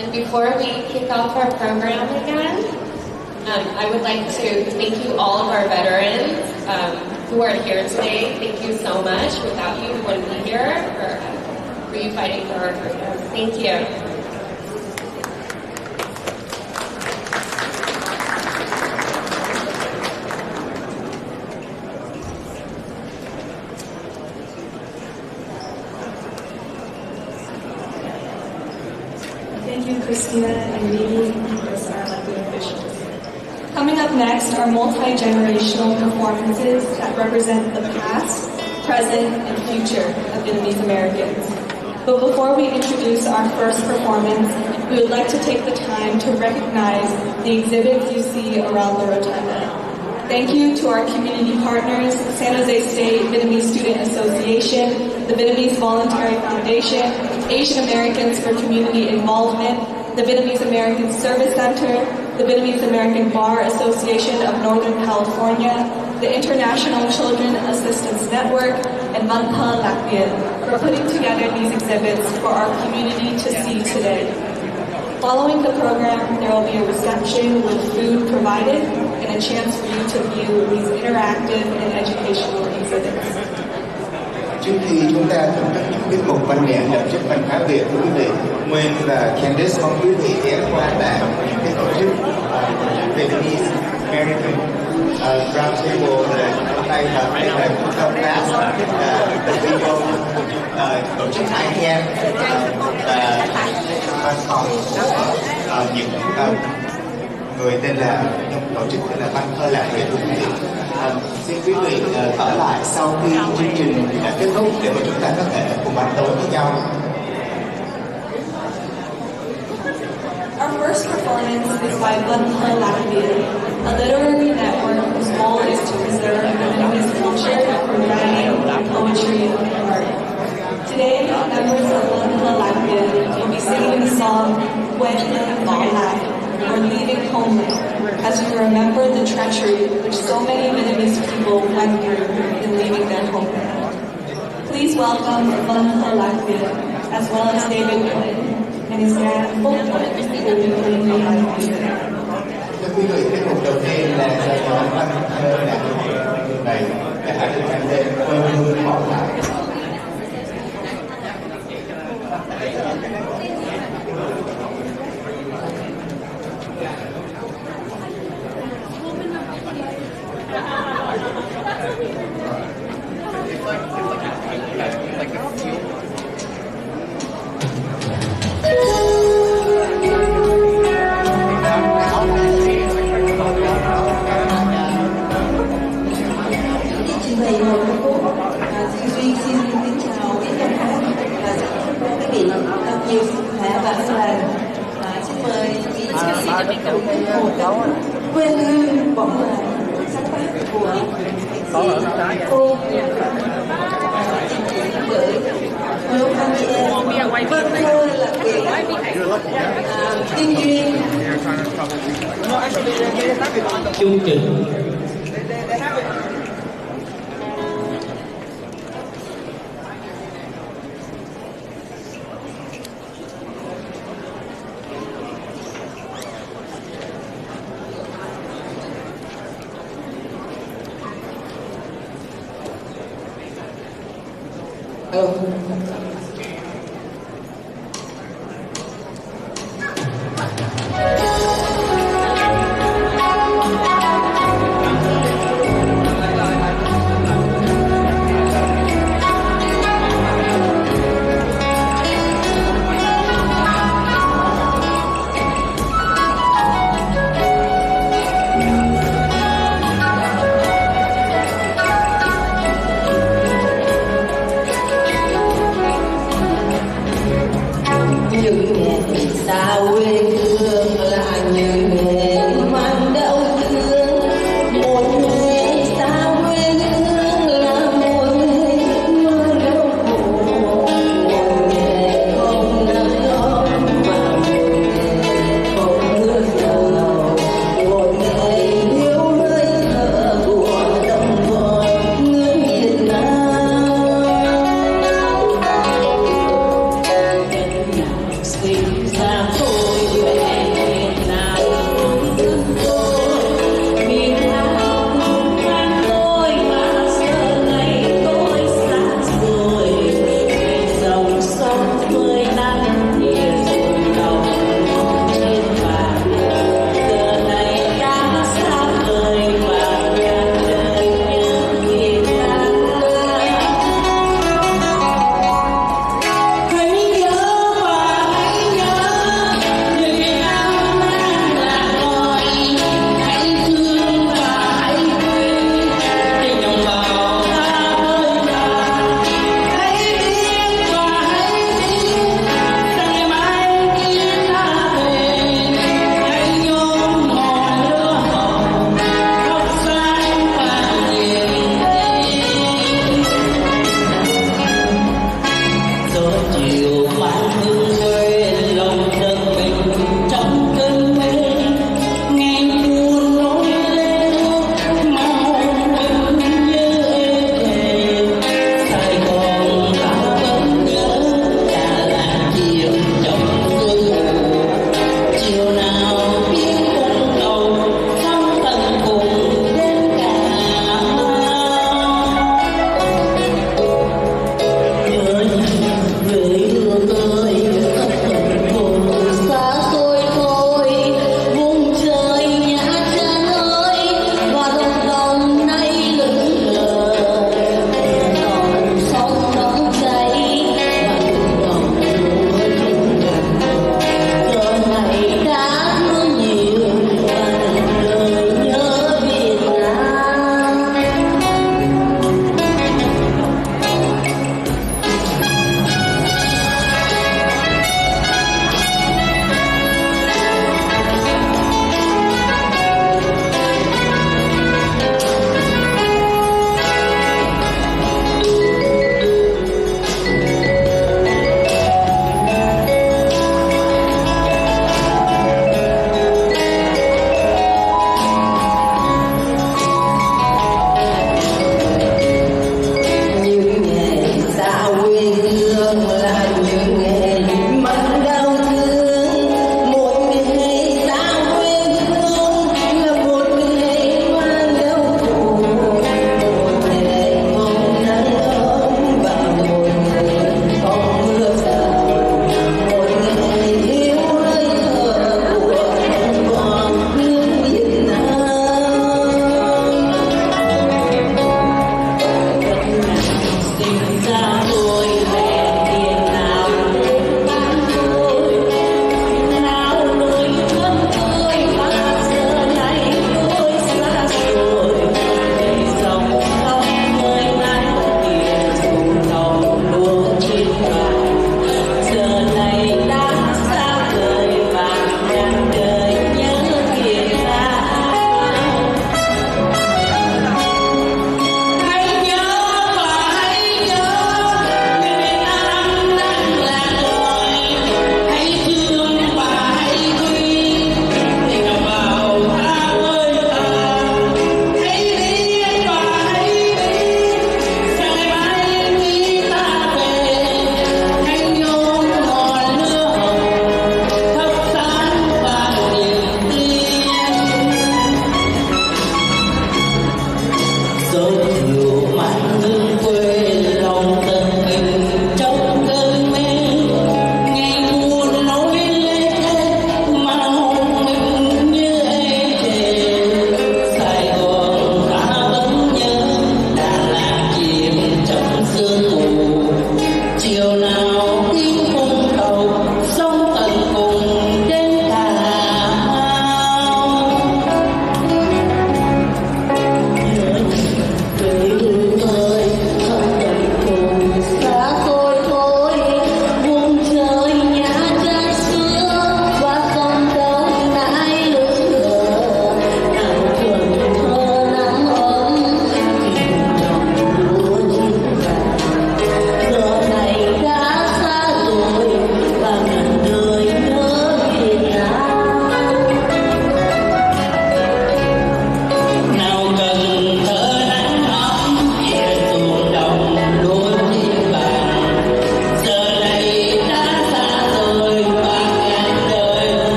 And before we kick off our program again, I would like to thank you all of our veterans who are here today. Thank you so much. Without you, we wouldn't be here for you fighting for our freedom. Thank you. Thank you, Christina and Mimi, as our elected officials. Coming up next are multi-generational performances that represent the past, present, and future of Vietnamese Americans. But before we introduce our first performance, we would like to take the time to recognize the exhibits you see around the rotunda. Thank you to our community partners, San Jose State Vietnamese Student Association, the Vietnamese Voluntary Foundation, Asian Americans for Community Involvement, the Vietnamese American Service Center, the Vietnamese American Bar Association of Northern California, the International Children Assistance Network, and Văn Thơ Lạc Việt for putting together these exhibits for our community to see today. Following the program, there will be a reception with food provided and a chance for you to view these interactive and educational exhibits. Trước khi chúng ta thưởng thức những tiết mục văn nghệ đậm chất văn hóa Việt, quý vị, Nguyên và Candice mong quý vị ghé qua tại những cái tổ chức Vietnamese American Roundtable hôm nay đây là trung tâm đá the video tổ chức IEM và văn phòng những người tên là tổ chức tên là Văn Thơ Lạc Việt. Xin quý vị ở lại sau khi chương trình đã kết thúc để mà chúng ta có thể cùng ăn tối với nhau. Our first performance is by Văn Thơ Lạc Việt, a literary network whose goal is to preserve Vietnamese culture through writing, poetry, and art. Today, members of Văn Thơ Lạc Việt will be singing the song When Bỏ Lại, or Leaving Homeland, as we remember the treachery which so many Vietnamese people went through in leaving their homeland. Please welcome Văn Thơ Lạc Việt, as well as David Quinn and his dad, Phúc Quinn, who will be playing the music. Thưa quý vị, tiết mục đầu tiên là do nhóm Văn Thơ Lạc Việt này đã được mang tên Quê Hương Bỏ Lại. Quê hương bỏ lại sáng tác của cô bởi nhóm anh chị em Văn Thơ Lạc Việt, Tiên Duyên, chương trình. Ra thôi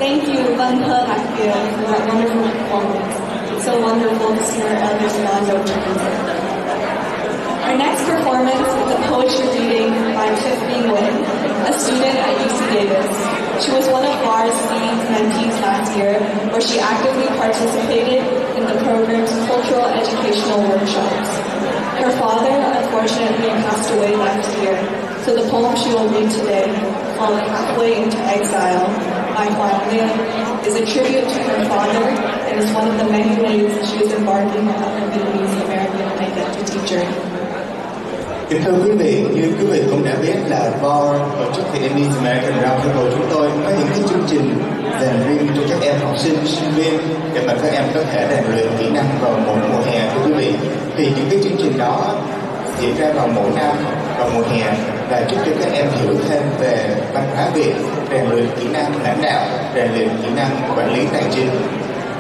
Thank you, Van He Hakil, for that wonderful performance. It's so wonderful to see our elders bond over music. Our next performance is a poetry reading by Tiffany Nguyen, a student at UC Davis. She was one of VAR's lead mentees last year, where she actively participated in the program's cultural educational workshops. Her father, unfortunately, passed away last year, so the poem she will read today, called Halfway into Exile by Huang Lin, is a tribute to her father and is one of the many ways she is embarking on her Vietnamese American identity journey. Kính thưa quý vị, như quý vị cũng đã biết là VAR, tổ chức Vietnamese American Roundtable chúng tôi có những cái chương trình dành riêng cho các em học sinh, sinh viên để mà các em có thể rèn luyện kỹ năng vào mỗi mùa hè, thưa quý vị. Thì những cái chương trình đó diễn ra vào mỗi năm vào mùa hè và giúp cho các em hiểu thêm về văn hóa Việt, rèn luyện kỹ năng lãnh đạo, rèn luyện kỹ năng quản lý tài chính.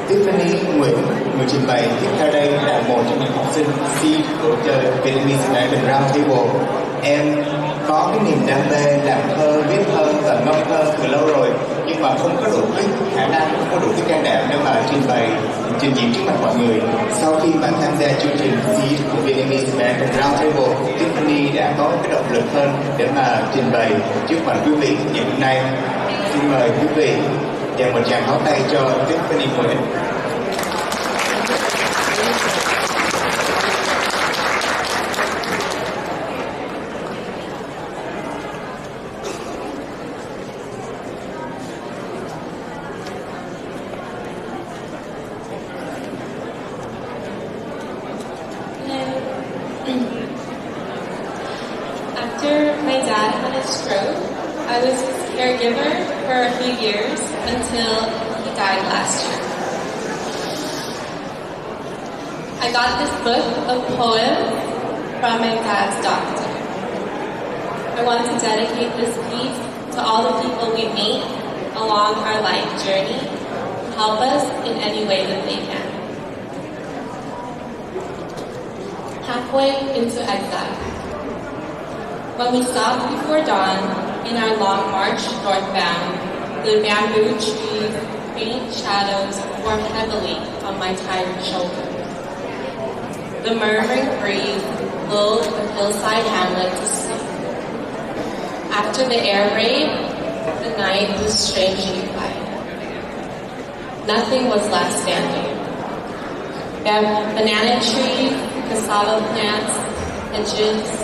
Tiffany Nguyễn, người trình bày tiếp theo đây là một trong những học sinh seed của Vietnamese American Roundtable. Em có cái niềm đam mê làm thơ, viết thơ và ngâm thơ từ lâu rồi, nhưng mà không có đủ cái khả năng, không có đủ cái can đảm để mà trình diễn trước mặt mọi người. Sau khi mà tham gia chương trình seed của Vietnamese American Roundtable, Tiffany đã có cái động lực hơn để mà trình bày trước mặt quý vị ngày hôm nay. Xin mời quý vị dành một tràng pháo tay cho Tiffany Nguyễn. After my dad had a stroke, I was his caregiver for a few years until he died last year. I got this book of poems from my dad's doctor. I want to dedicate this piece to all the people we meet along our life journey to help us in any way that they can. Halfway into exile. When we stopped before dawn in our long march northbound, the bamboo trees' faint shadows bore heavily on my tired shoulders. The murmuring breeze lulled the hillside hamlet to sleep. After the air raid, the night was strangely quiet. Nothing was left standing. Banana trees, cassava plants, hedges.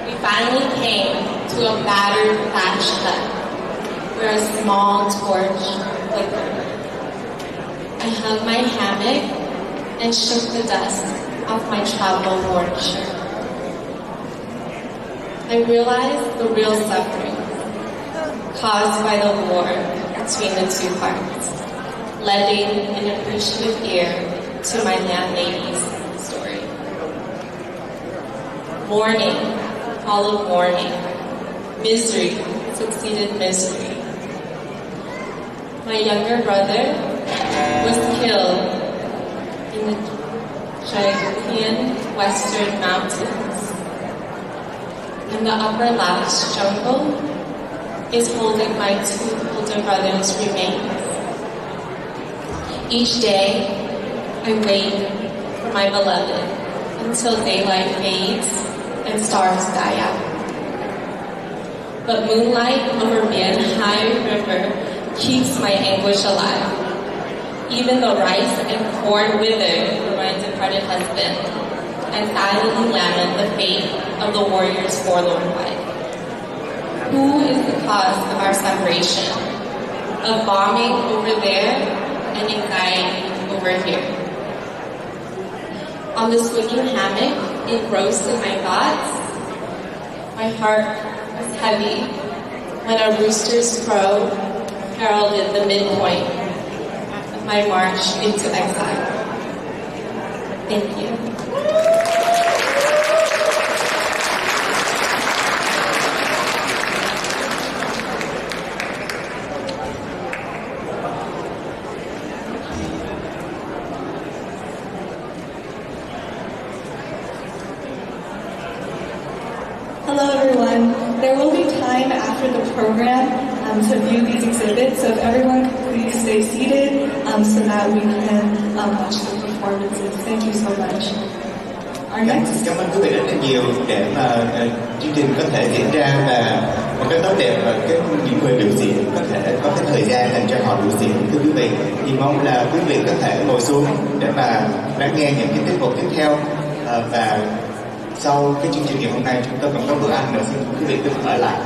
We finally came to a battered thatched hut where a small torch flickered. I hung my hammock and shook the dust off my travel-worn shirt. I realized the real suffering caused by the war between the two parts, lending an appreciative ear to my landlady's story. Mourning followed mourning. Misery succeeded misery. My younger brother was killed in the Jaipurian Western Mountains. And the upper Laos jungle is holding my two older brothers' remains. Each day, I wait for my beloved until daylight fades and stars die out. But moonlight over Mianhai River keeps my anguish alive. Even the rice and corn withered for my departed husband, and silently lament the fate of the warrior's forlorn wife. Who is the cause of our separation? Of bombing over there and anxiety over here. On the swinging hammock, engrossed in my thoughts, my heart was heavy when a rooster's crow heralded the midpoint of my march into exile. Thank you. Hello everyone. There will be time after the program to view these exhibits. So if everyone could please stay seated so that we can watch the performances. Thank you so much. Our next... Cảm ơn quý vị rất là nhiều để mà chương trình có thể diễn ra và một cách tốt đẹp và những người biểu diễn có thể có cái thời gian dành cho họ biểu diễn. Thưa quý vị, thì mong là quý vị có thể ngồi xuống để mà lắng nghe những cái tiết mục tiếp theo và sau cái chương trình ngày hôm nay chúng tôi còn có bữa ăn nữa, xin quý vị tiếp tục ở lại.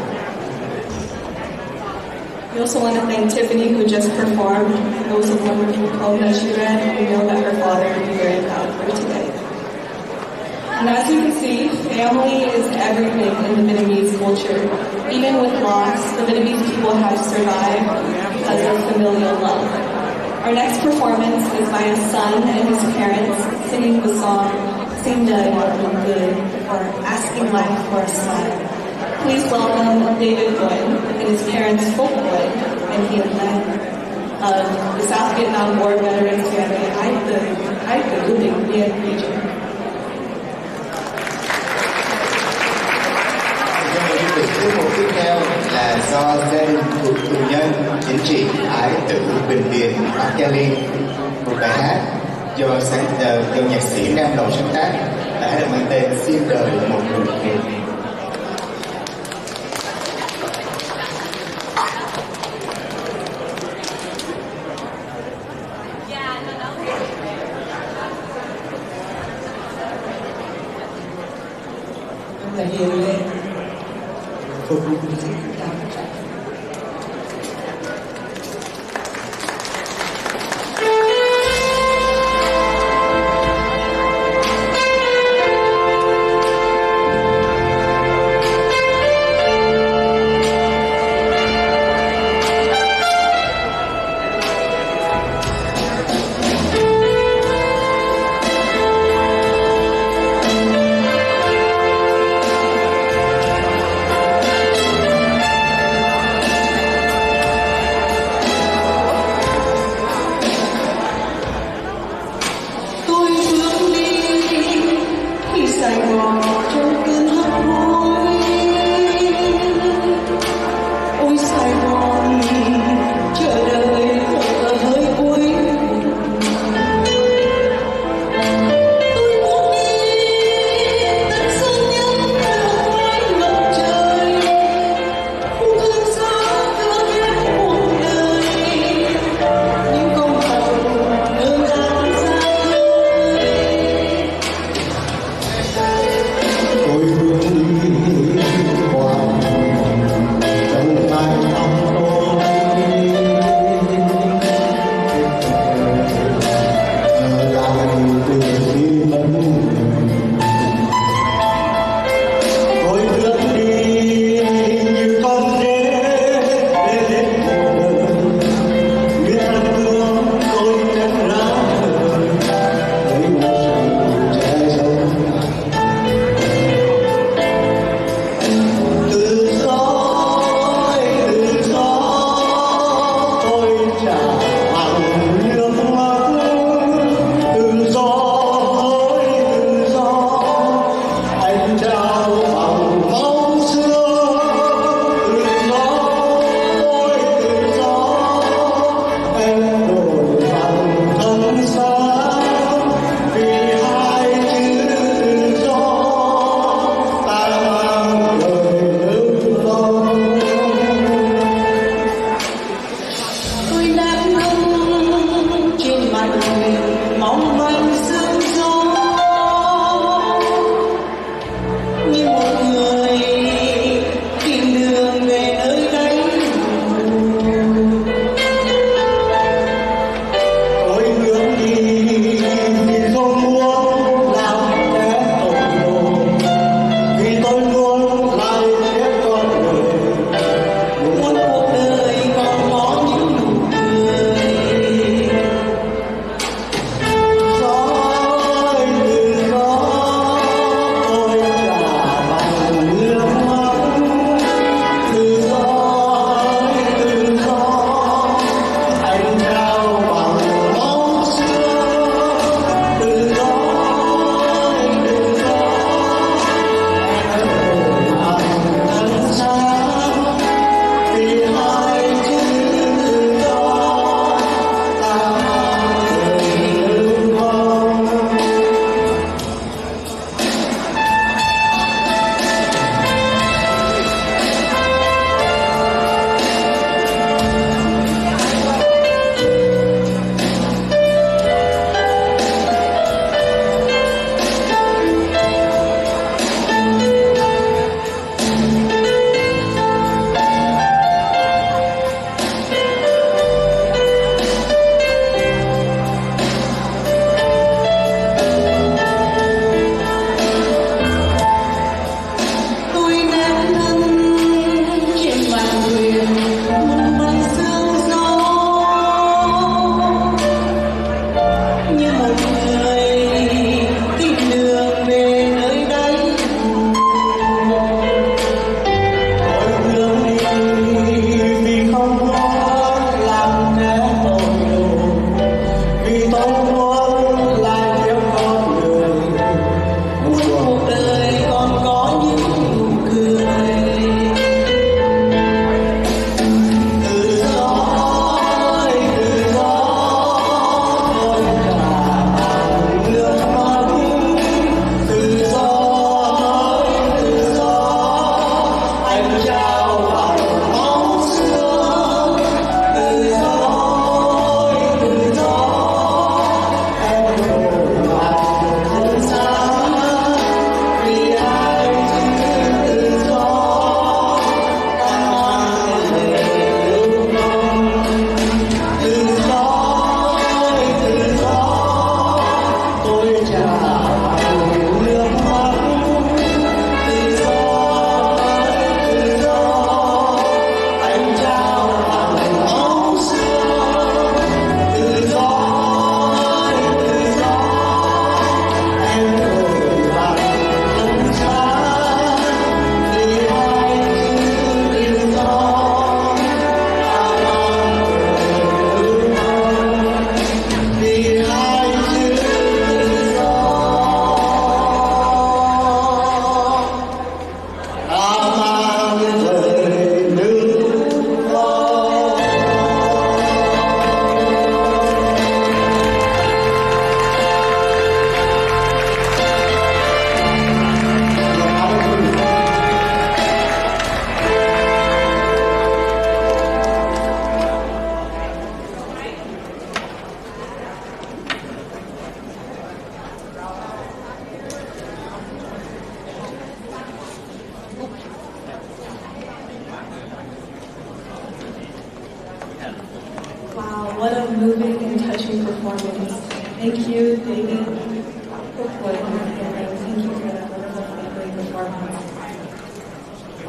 We also want to thank Tiffany, who just performed. It was a wonderful poem that she read, and we know that her father would be very proud of her today. And as you can see, family is everything in the Vietnamese culture. Even with loss, the Vietnamese people have survived because of familial love. Our next performance is by a son and his parents singing the song Sing Đời Lòng Good, or Asking Life for a Smile. Please welcome David Boyd and his parents, Phúc Boyd and Hiền Lan of the South Vietnam War Veterans Family Ai Tử, Bình Biên region. Tiết mục tiếp theo là do gia đình thuộc tù nhân chính trị Ái Tử Bình Điền Bắc Cali, một bài hát do nhạc sĩ Nam Đồng sáng tác, bài hát được mang tên Xin Đời Một Nụ Cười. Là hiền lên phục vụ Wow, what a moving and touching performance. Thank you, David. Thank you for that wonderful family performance.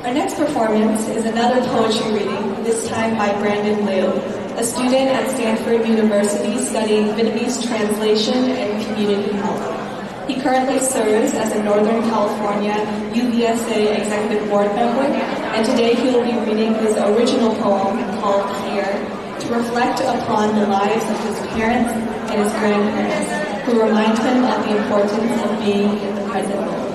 Our next performance is another poetry reading, this time by Brandon Liu, a student at Stanford University studying Vietnamese translation and community health. He currently serves as a Northern California UVSA Executive Board member, and today he will be reading his original poem called Here, to reflect upon the lives of his parents and his grandparents, who remind him of the importance of being in the present moment.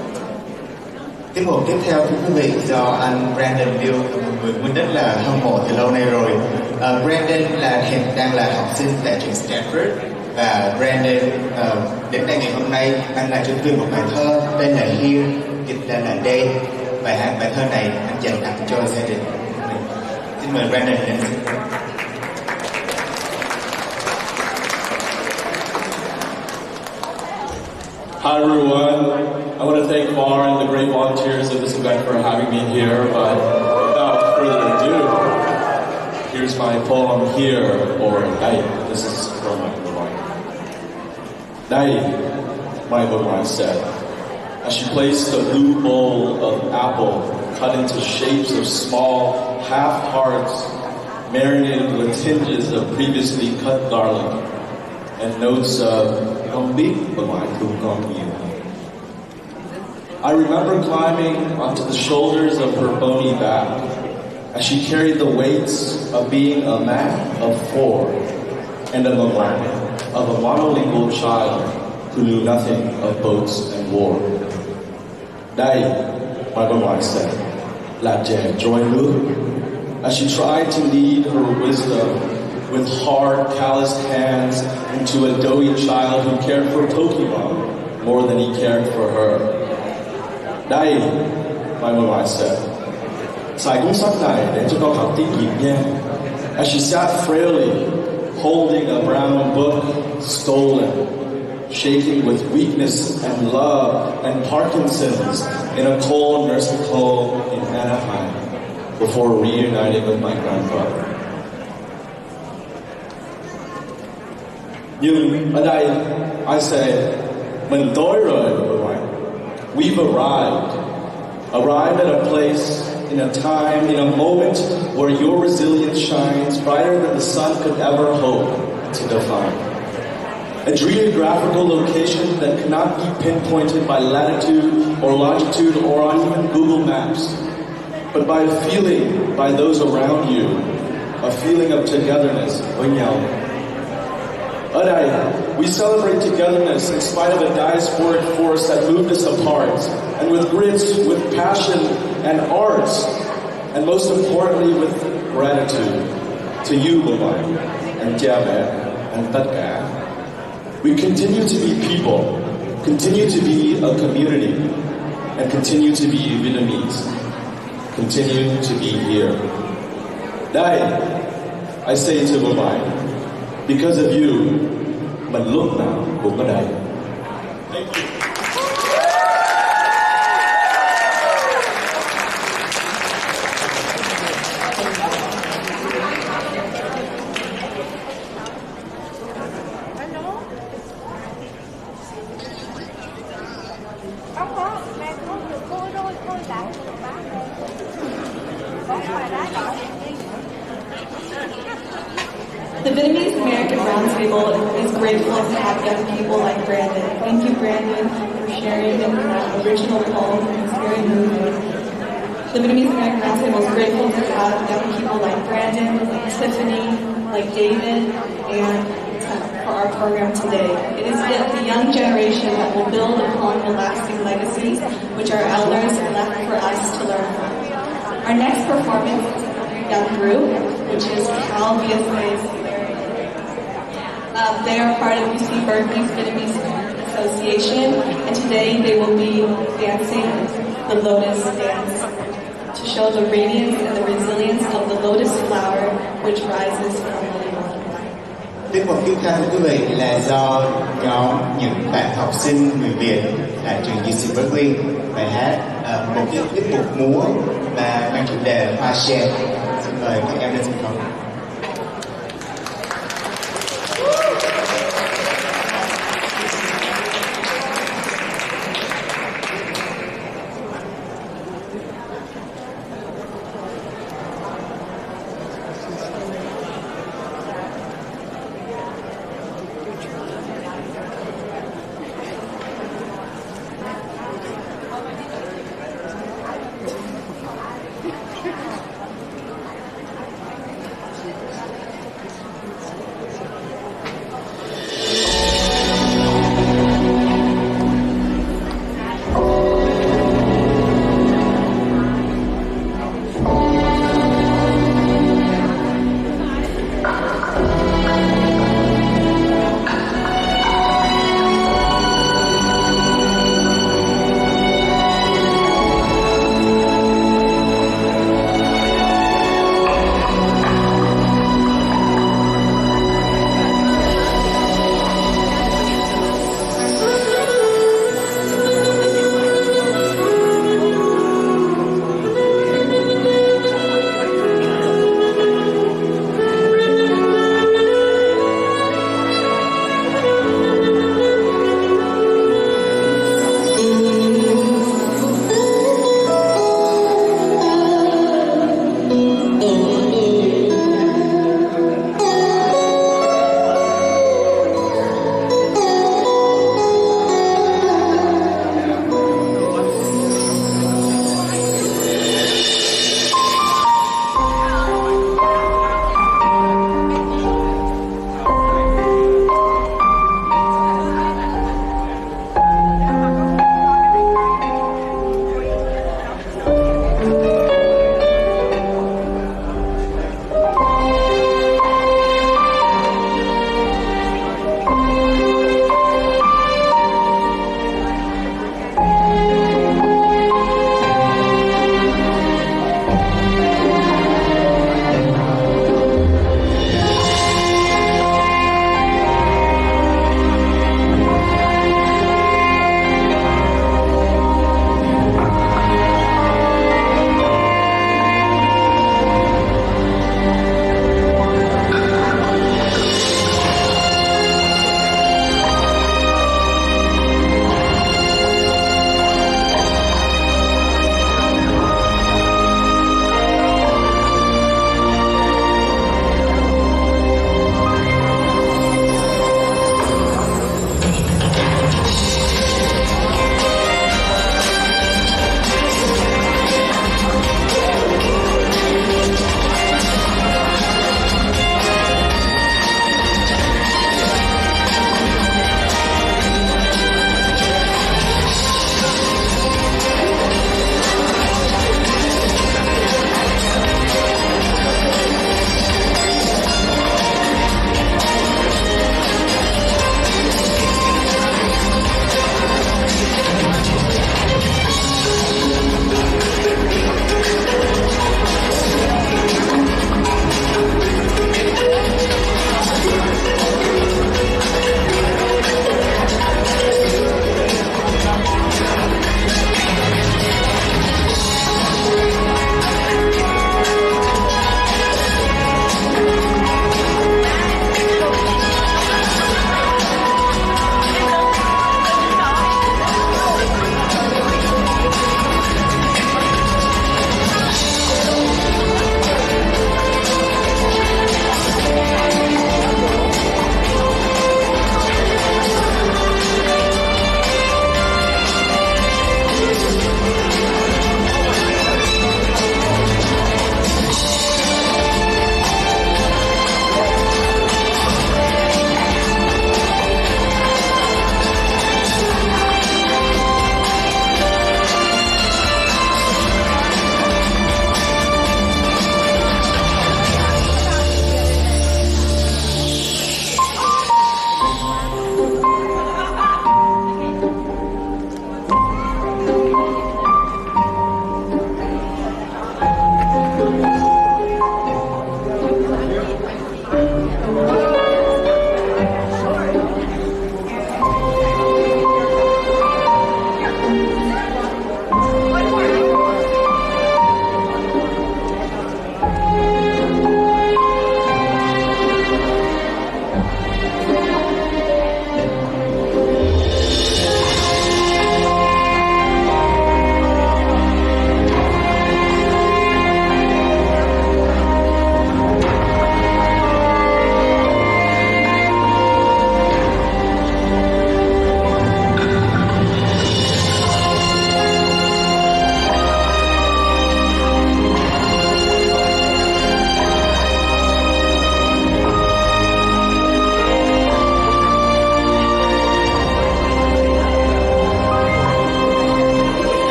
Tiết mục tiếp theo thưa quý vị do anh Brandon Liu, một người mình rất là hâm mộ từ lâu nay rồi. Brandon hiện đang là học sinh tại trường Stanford, và Brandon đến đây ngày hôm nay anh là trích một bài thơ tên là Here, dịch ra là đây. Bài thơ này anh dành tặng cho gia đình. Xin mời Brandon lên. Hi everyone, I want to thank VAR and the great volunteers of this event for having me here, but without further ado, here's my poem Here, or Day. This is from my wife. Day, my wife said, as she placed a blue bowl of apple cut into shapes of small half hearts, marinated with tinges of previously cut garlic, and notes of I remember climbing onto the shoulders of her bony back as she carried the weights of being a man of 4 and of a monolingual child who knew nothing of boats and war. Đây, my wife said, là trẻ trôi nước, as she tried to lead her wisdom with hard, calloused hands into a doughy child who cared for Pokemon more than he cared for her. Đây, my wife said, xài cuốn sách này để cho con học tiếng Việt nha. As she sat frailly, holding a brown book, stolen, shaking with weakness and love and Parkinson's in a cold nursing home in Anaheim before reuniting with my grandfather. Nhưng ở đây, I say, mình tới rồi, we've arrived at a place, in a time, in a moment where your resilience shines brighter than the sun could ever hope to define. A geographical location that cannot be pinpointed by latitude or longitude or on even Google Maps, but by a feeling by those around you, a feeling of togetherness, với nhau. Ở đây, we celebrate togetherness in spite of a diasporic force that moved us apart, and with grit, with passion, and art, and most importantly, with gratitude to you, Mumbai, and Jabe, and tất cả. We continue to be people, continue to be a community, and continue to be Vietnamese, continue to be here. Đây, I say to Mumbai, because of you, mình lúc nào cũng ở đây. Thank you. The Vietnamese American Roundtable is grateful to have young people like Brandon. Thank you, Brandon, for sharing the original poem. It's very moving. The Vietnamese American Roundtable is grateful to have young people like Brandon, like Tiffany, like David, and for our program today. It is the young generation that will build upon the lasting legacies which our elders left for us to learn from. Our next performance is a young group, which is Cal VSA's. They are part of UC Berkeley's Vietnamese Association, and today they will be dancing the Lotus Dance to show the radiance and the resilience of the lotus flower which rises from the Lord. Tiết mục tiếp theo thưa quý vị là do nhóm những bạn học sinh người Việt tại trường UC Berkeley bài hát một cái tiết mục múa và mang chủ đề Hoa Sen. Xin mời các em lên sân khấu.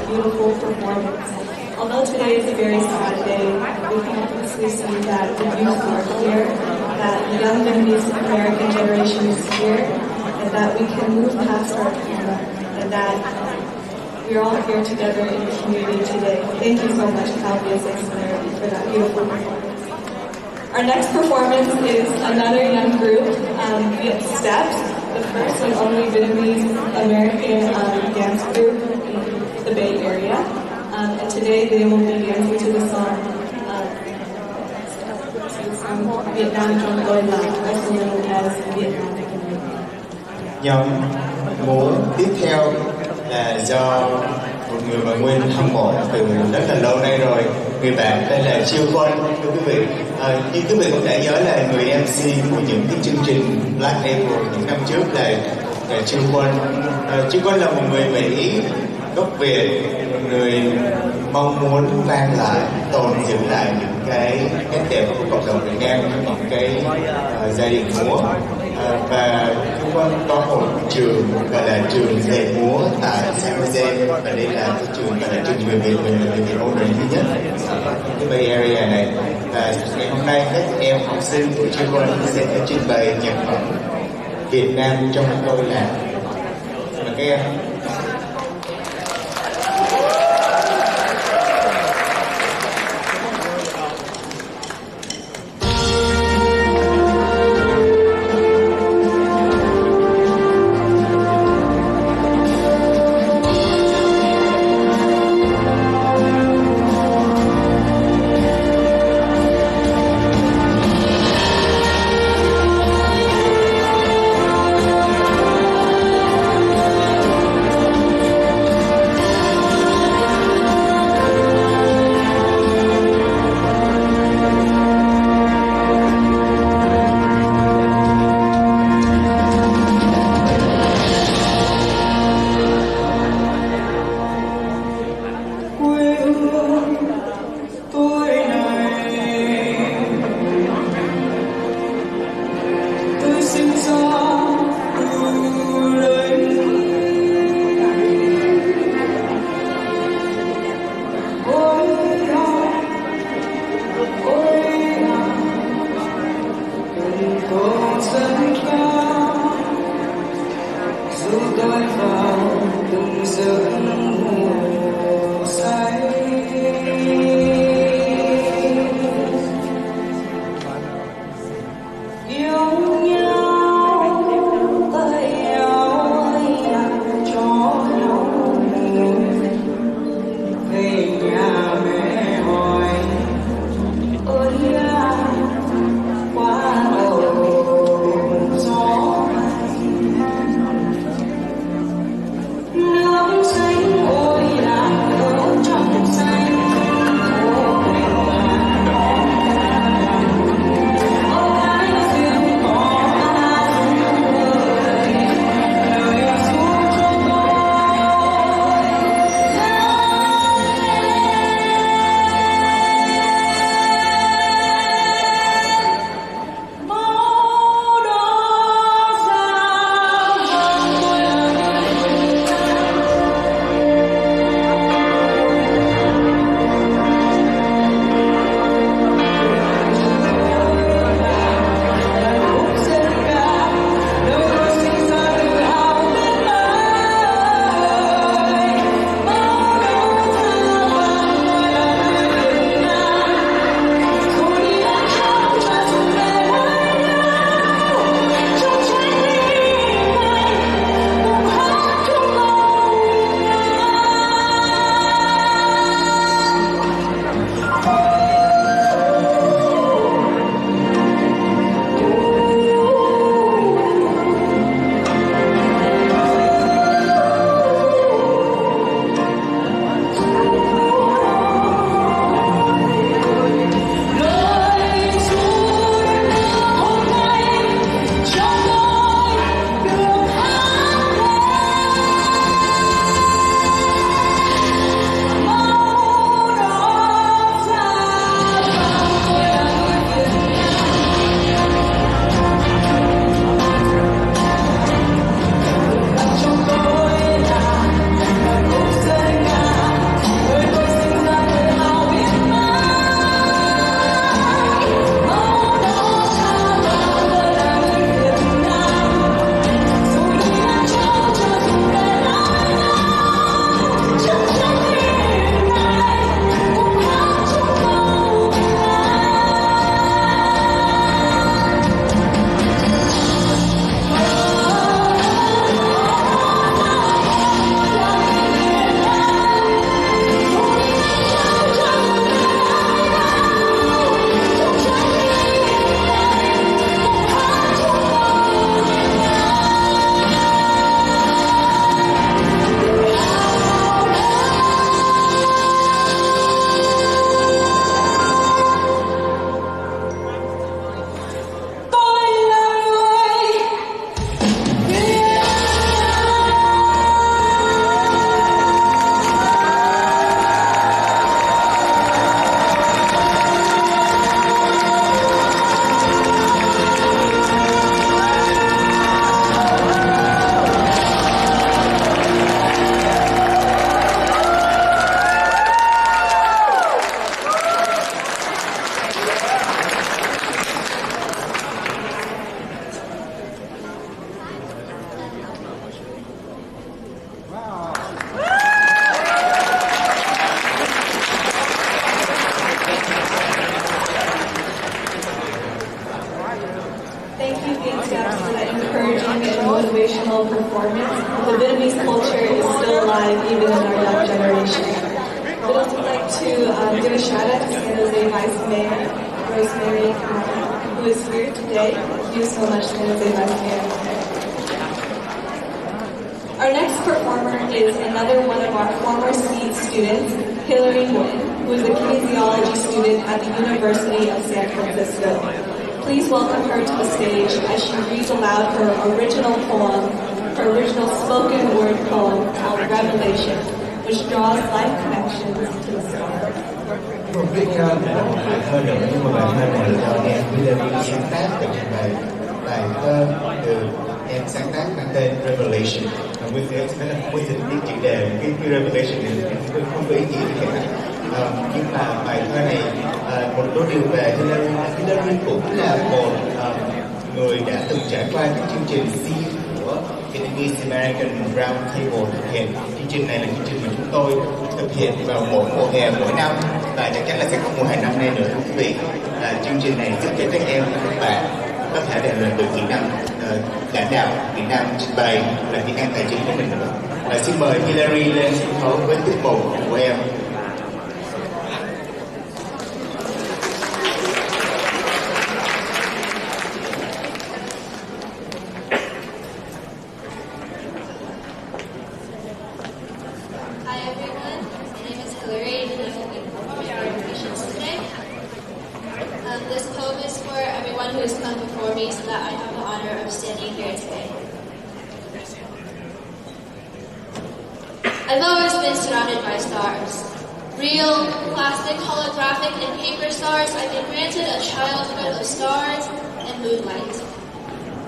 beautiful performance. Although today is a very sad day, we can obviously see that the youth are here, that the young Vietnamese American generation is here, and that we can move past our trauma, and that we're all here together in the community today. Thank you so much, Calvius Ex-American, for that beautiful performance. Our next performance is another young group, Viet Steps, the first and only Vietnamese American dance group in the Bay Area. And today they will be dancing to the song Vietnam Trong Tôi Là, also known as Vietnam. Nhóm múa tiếp theo là do một người mà Nguyên hâm mộ từ rất là lâu nay rồi, người bạn tên là Chiêu Quân. Thưa quý vị, như quý vị cũng đã nhớ là người MC của những cái chương trình Black April những năm trước là Chiêu Quân. Chiêu Quân là một người Mỹ gốc Việt, một người mong muốn mang lại, tồn giữ lại những cái nét đẹp của cộng đồng Việt Nam trong những cái gia đình múa. Và Chiêu Quân có một trường gọi là trường dạy múa tại San Jose, và đây là cái trường gọi là trường người Việt ổn định thứ nhất ở cái Bay Area này. Và ngày hôm nay các em học sinh của Chiêu Quân sẽ trình bày nhạc phẩm Việt Nam Trong Tôi Là. Và các em give a shout out to San Jose Vice Mayor Rosemary, who is here today. Thank you so much, San Jose Vice Mayor. Our next performer is another one of our former SEED students, Hillary Wood, who is a kinesiology student at the University of San Francisco. Please welcome her to the stage as she reads aloud her original poem, her original spoken word poem called Revelation, which draws life connections to the stars. Một cái bài thơ nữa, nhưng mà bài thơ này do em Hillary sáng tác và trình bày. Bài thơ được em sáng tác mang tên Revelation. Nguyên sẽ là quy trình viết chữ đề, cái Revelation này không có ý nghĩa gì cả. Nhưng mà bài thơ này một số điều về Hillary. Hillary cũng là một người đã từng trải qua các chương trình SEED của Vietnamese American Round Table thực hiện. Chương trình này là chương trình mà chúng tôi thực hiện vào mỗi mùa hè mỗi năm, và chắc chắn là sẽ có mùa hè năm nay nữa, thưa quý vị. Chương trình này giúp cho các em và các bạn có thể rèn luyện được kỹ năng lãnh đạo, kỹ năng trình bày và kỹ năng tài chính của mình nữa. Xin mời Hillary lên sân khấu với tiết mục của em. I've always been surrounded by stars. Real, plastic, holographic, and paper stars. I've been granted a childhood of stars and moonlight.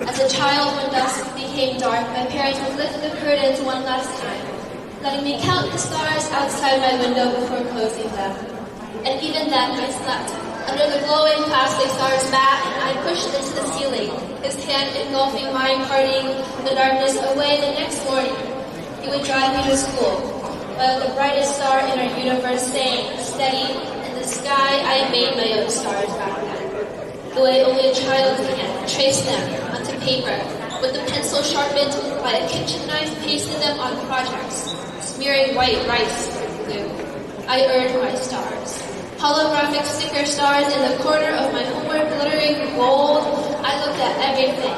As a child, when dusk became dark, my parents would lift the curtains one last time, letting me count the stars outside my window before closing them. And even then, I slept under the glowing plastic stars mat, and I pushed into the ceiling, his hand engulfing mine, parting the darkness away. The next morning, he would drive me to school, while the brightest star in our universe sang steady in the sky. I made my own stars back then, the way only a child can, trace them onto paper, with the pencil sharpened by a kitchen knife, pasted them on projects, smearing white rice with glue. I earned my stars. Holographic sticker stars in the corner of my homework glittering gold. I looked at everything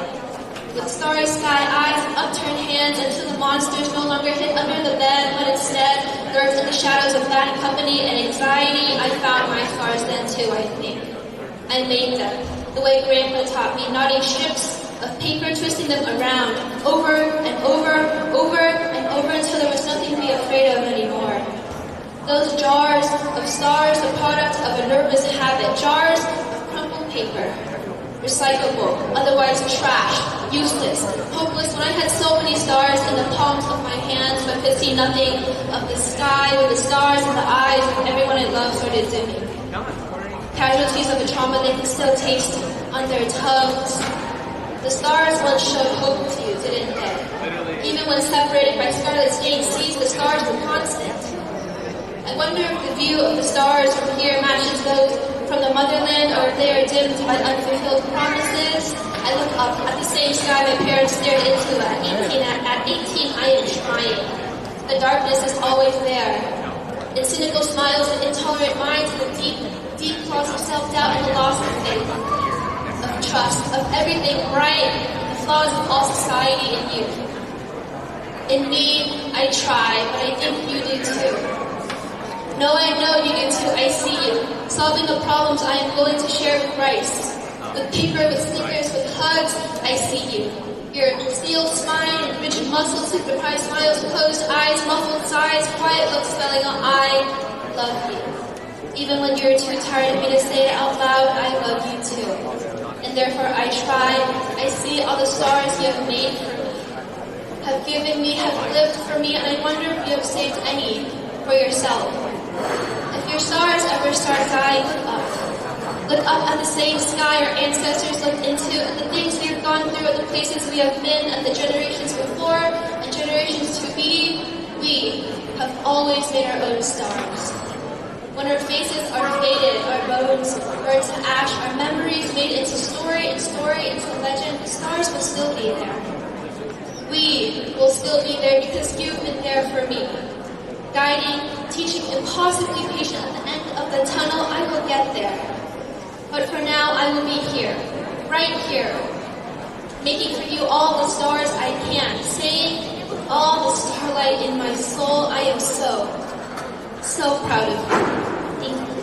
with starry sky eyes and upturned hands until the monsters no longer hid under the bed, but instead lurked in the shadows of bad company and anxiety. I found my stars then too, I think. I made them, the way Grandpa taught me, knotting strips of paper, twisting them around, over and over, over and over, until there was nothing to be afraid of anymore. Those jars of stars, the product of a nervous habit, jars of crumpled paper, recyclable, otherwise trash, useless, hopeless. When I had so many stars in the palms of my hands, but could see nothing of the sky, with the stars in the eyes of everyone I loved started dimming. Casualties of a trauma they can still taste on their tongues. The stars once showed hope to you, didn't they? Even when separated by scarlet stained seas, the stars were constant. I wonder if the view of the stars from here matches those from the motherland, or if they are dimmed by unfulfilled promises. I look up at the same sky my parents stared into at 18. At 18, I am trying. The darkness is always there. In cynical smiles and intolerant minds, the deep flaws of self-doubt and the loss of faith, of trust, of everything bright, the flaws of all society and youth. In me, I try, but I think you do too. No, I know you do too. I see you, solving the problems I am willing to share with rice. With paper, with sneakers, with hugs, I see you. Your steel spine and rigid muscles, hypnotized smiles, closed eyes, muffled sighs, quiet looks spelling out, I love you. Even when you're too tired of me to say it out loud, I love you too. And therefore I try. I see all the stars you have made for me, have given me, have lived for me, and I wonder if you have saved any for yourself. If your stars ever start dying, look up. Look up at the same sky our ancestors looked into, and the things we have gone through, and the places we have been, and the generations before, and generations to be. We have always made our own stars. When our faces are faded, our bones burn to ash, our memories made into story, and story into legend, the stars will still be there. We will still be there because you've been there for me. Guiding, teaching, impossibly patient at the end of the tunnel, I will get there. But for now, I will be here, right here, making for you all the stars I can, saying all the starlight in my soul. I am so proud of you. Thank you.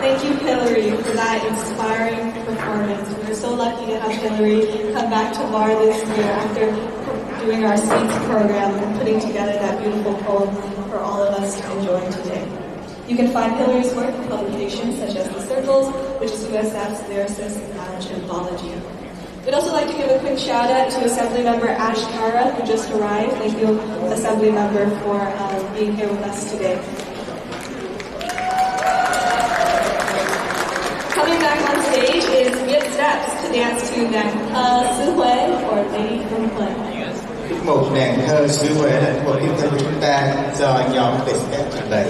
Thank you, Hillary, for that inspiring performance. We're so lucky to have Hillary come back to LAR this year after doing our Seeds program and putting together that beautiful poem for all of us to enjoy today. You can find Hillary's work in publications such as The Circles, which is USF's lyricist anthology. We'd also like to give a quick shout out to Assemblymember Ash Kara, who just arrived. Thank you, Assemblymember, for being here with us today. Coming back on stage is Viet Steps to dance to nàng thơ xứ Huế, or Lady from Huế. Một nàng thơ xứ Huế là một tiếp theo của chúng ta do nhóm Viet Steps trình bày.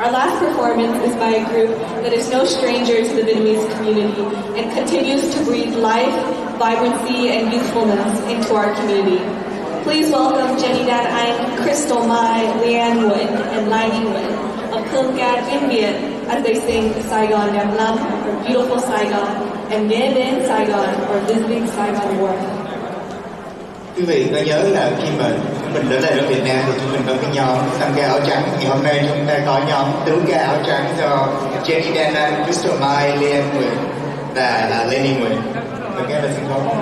Our last performance is by a group that is no stranger to the Vietnamese community and continues to breathe life, vibrancy, and youthfulness into our community. Please welcome Jenny Dan Anh, Crystal Mai, Leanne Wood, and Lainey Wood of Khương Ca Tiếng Việt as they sing Saigon Đẹp Lắm, or Beautiful Saigon, and Nhớ Đến Saigon, or Visiting Saigon Wharf. Quý vị có nhớ là khi mà mình đến đây ở Việt Nam thì chúng mình có cái nhóm tăng ca áo trắng. Ngày hôm nay chúng ta có nhóm tứ ca áo trắng do Jenny Dan Anh, Crystal Mai, Leanne Wood và Lainey Wood. Được nghe là sân khấu.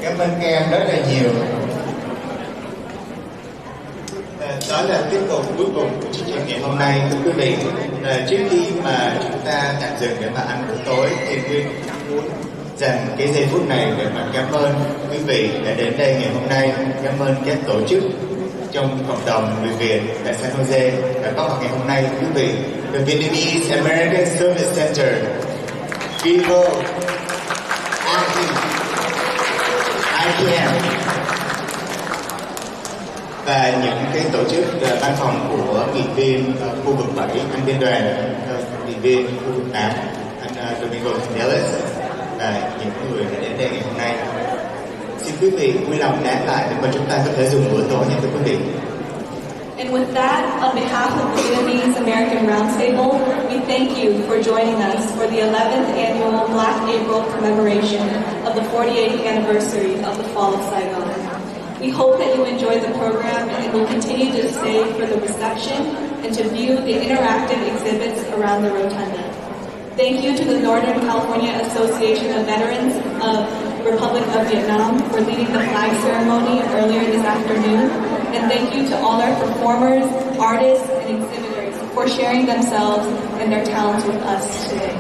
Cảm ơn các em rất là nhiều. Đó là tiết mục cuối cùng của chương trình ngày hôm nay, thưa quý vị. Trước khi mà chúng ta tạm dừng để mà ăn bữa tối thì Quyên muốn dành cái giây phút này để mà cảm ơn quý vị đã đến đây ngày hôm nay. Cảm ơn các tổ chức trong cộng đồng người Việt tại San Jose đã có mặt ngày hôm nay, quý vị. The Vietnamese American Service Center, Vivo, IPM và những cái tổ chức văn phòng của nghị viên khu vực 7, anh biên đoàn nghị viên khu vực 8, anh Domingo Candelas và những người đã đến đây ngày hôm nay. Xin quý vị vui lòng nán lại để mà chúng ta có thể dùng bữa tối nha thưa quý vị. And with that, on behalf of the Vietnamese American Roundtable, we thank you for joining us for the 11th annual Black April commemoration of the 48th anniversary of the fall of Saigon. We hope that you enjoyed the program and will continue to stay for the reception and to view the interactive exhibits around the rotunda. Thank you to the Northern California Association of Veterans of the Republic of Vietnam for leading the flag ceremony earlier this afternoon. And thank you to all our performers, artists, and exhibitors for sharing themselves and their talents with us today.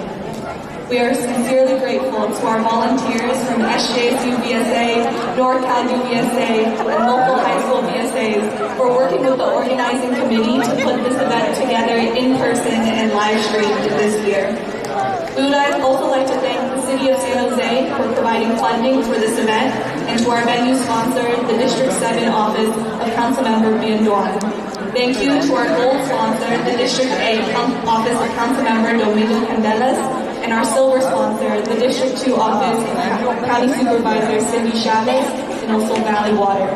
We are sincerely grateful to our volunteers from SJSU VSA, NorCal UVSA, and local high school VSAs for working with the organizing committee to put this event together in person and live streamed this year. We would also like to thank the City of San Jose for providing funding for this event, and to our venue sponsor, the District 7 Office of Councilmember Bien Duan. Thank you to our gold sponsor, the District 8 Office of Councilmember Domingo Candelas, and our silver sponsor, the District 2 Office of County Supervisor Cindy Chavez and also Valley Water.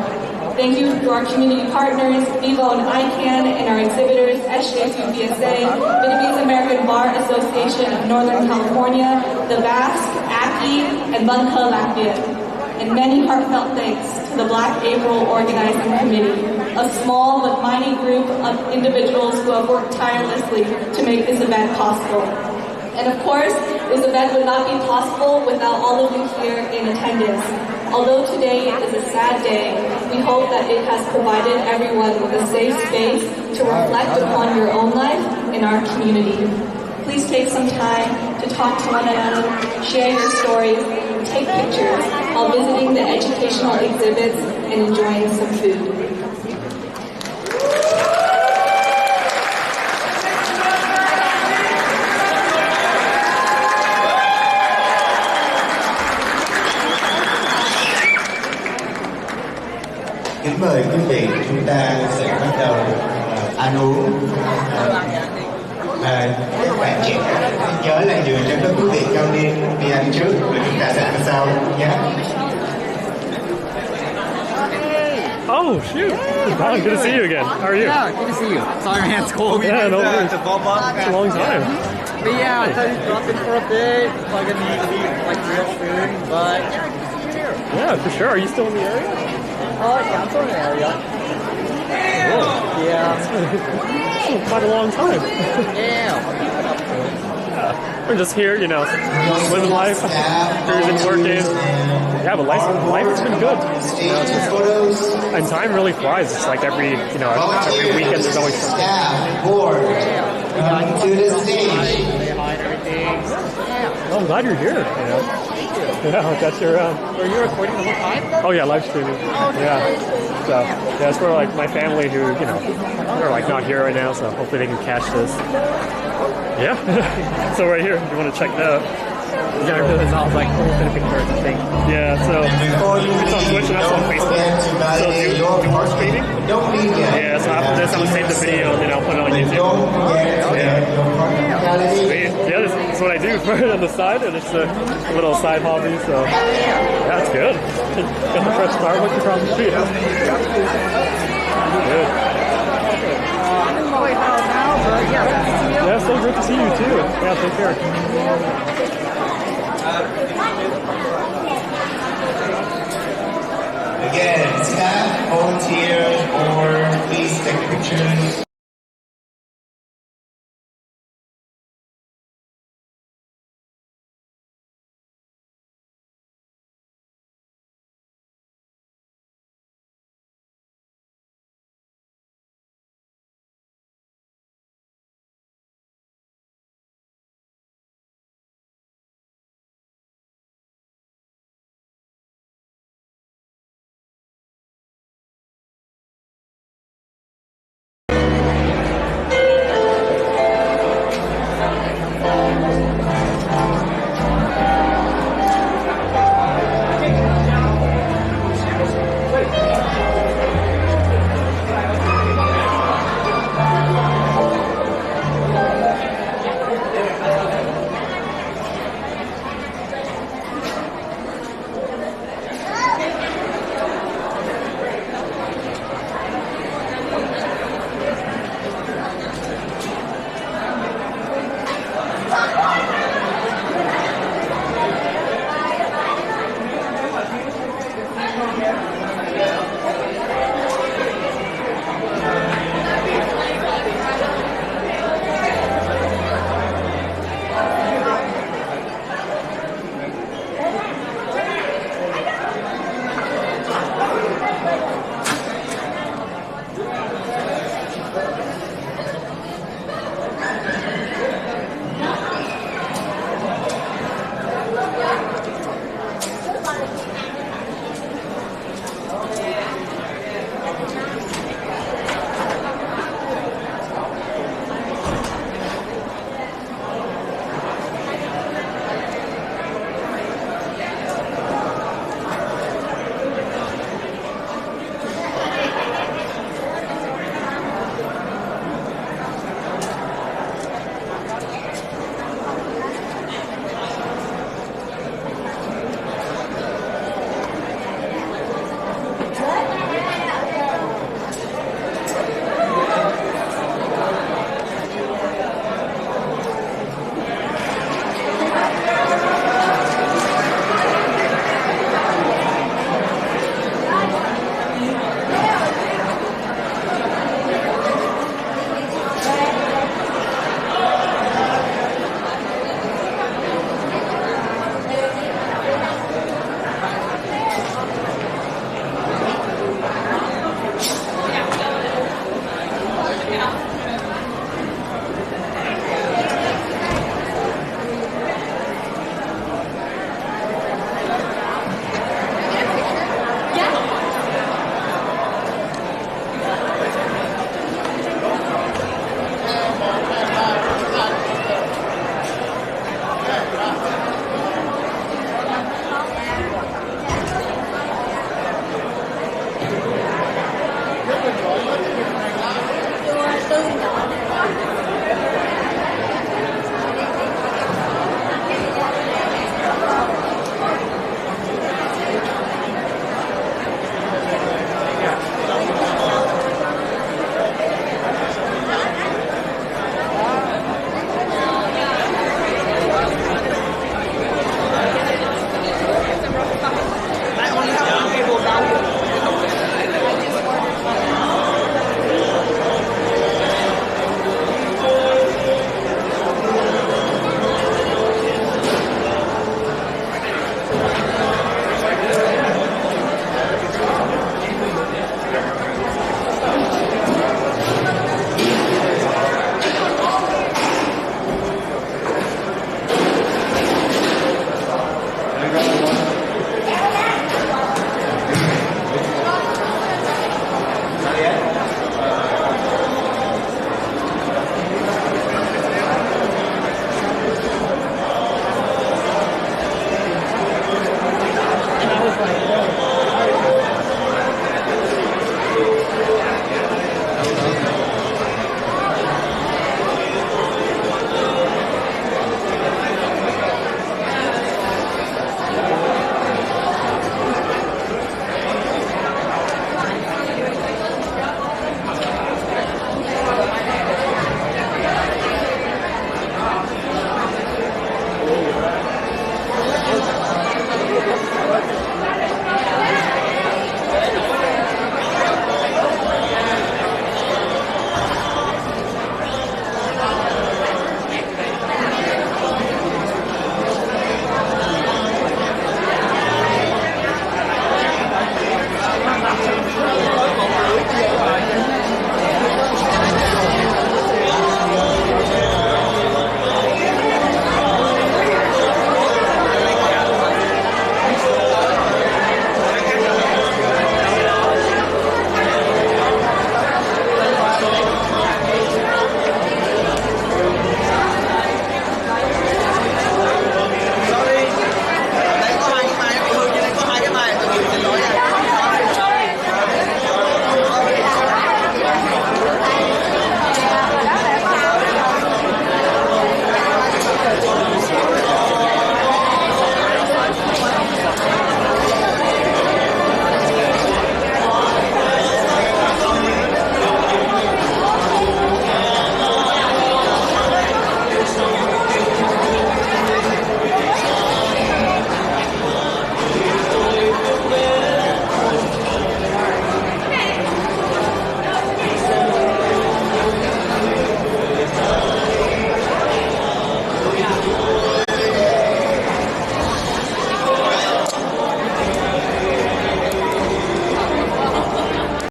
Thank you to our community partners, Vivo and ICANN, and our exhibitors, SJSU VSA, Vietnamese American Bar Association of Northern California, the Basque, ACI, and Bunka Latvia. And many heartfelt thanks to the Black April Organizing Committee, a small but mighty group of individuals who have worked tirelessly to make this event possible. And of course, this event would not be possible without all of you here in attendance. Although today is a sad day, we hope that it has provided everyone with a safe space to reflect upon your own life in our community. Please take some time to talk to one another, share your stories, and take pictures while visiting the educational exhibits and enjoying some food. Kính mời quý vị, chúng ta sẽ bắt đầu ăn uống. Các bạn trẻ nhớ là dựa cho các quý vị cao niên đi ăn trước rồi chúng ta sẽ ăn sau nhé. Oh, shoot. Ron, good to see you again. How are you? Yeah, good to see you. Sorry, my hand's cold. Yeah, no worries. It's a long time. But yeah, I thought you'd drop in for a bit. Probably gonna need to eat like real soon. But yeah, good to see you here. Yeah, for sure. Are you still in the area? Yeah, I'm still in the area. Cool. Yeah. It's been quite a long time. Yeah. We're just here, you know, living life, cruising, working. Yeah, but life's been good. You know, just, and time really flies. It's like every weekend there's always something. To the stage. Oh, I'm glad you're here. You know. Yeah, I got your. Are you recording the whole time? Oh yeah, live streaming. Yeah. So yeah, it's for like my family who they're like not here right now, so hopefully they can catch this. Yeah. So right here, if you want to check it out. Yeah, it sounds like a picture, I think. Yeah, so it's on Twitch and also on Facebook. So do you streaming? Yeah, so after this I'm gonna save the video and then I'll put it on YouTube. Yeah. Sweet. Yeah, this is what I do on the side, and it's a little side hobby, so yeah, it's good. Got the fresh Starbucks across the street. Good. I'm in my way home now, but yeah, good to see you. Yeah, so good to see you too. Yeah, take care. Again, staff, volunteer, or please take pictures.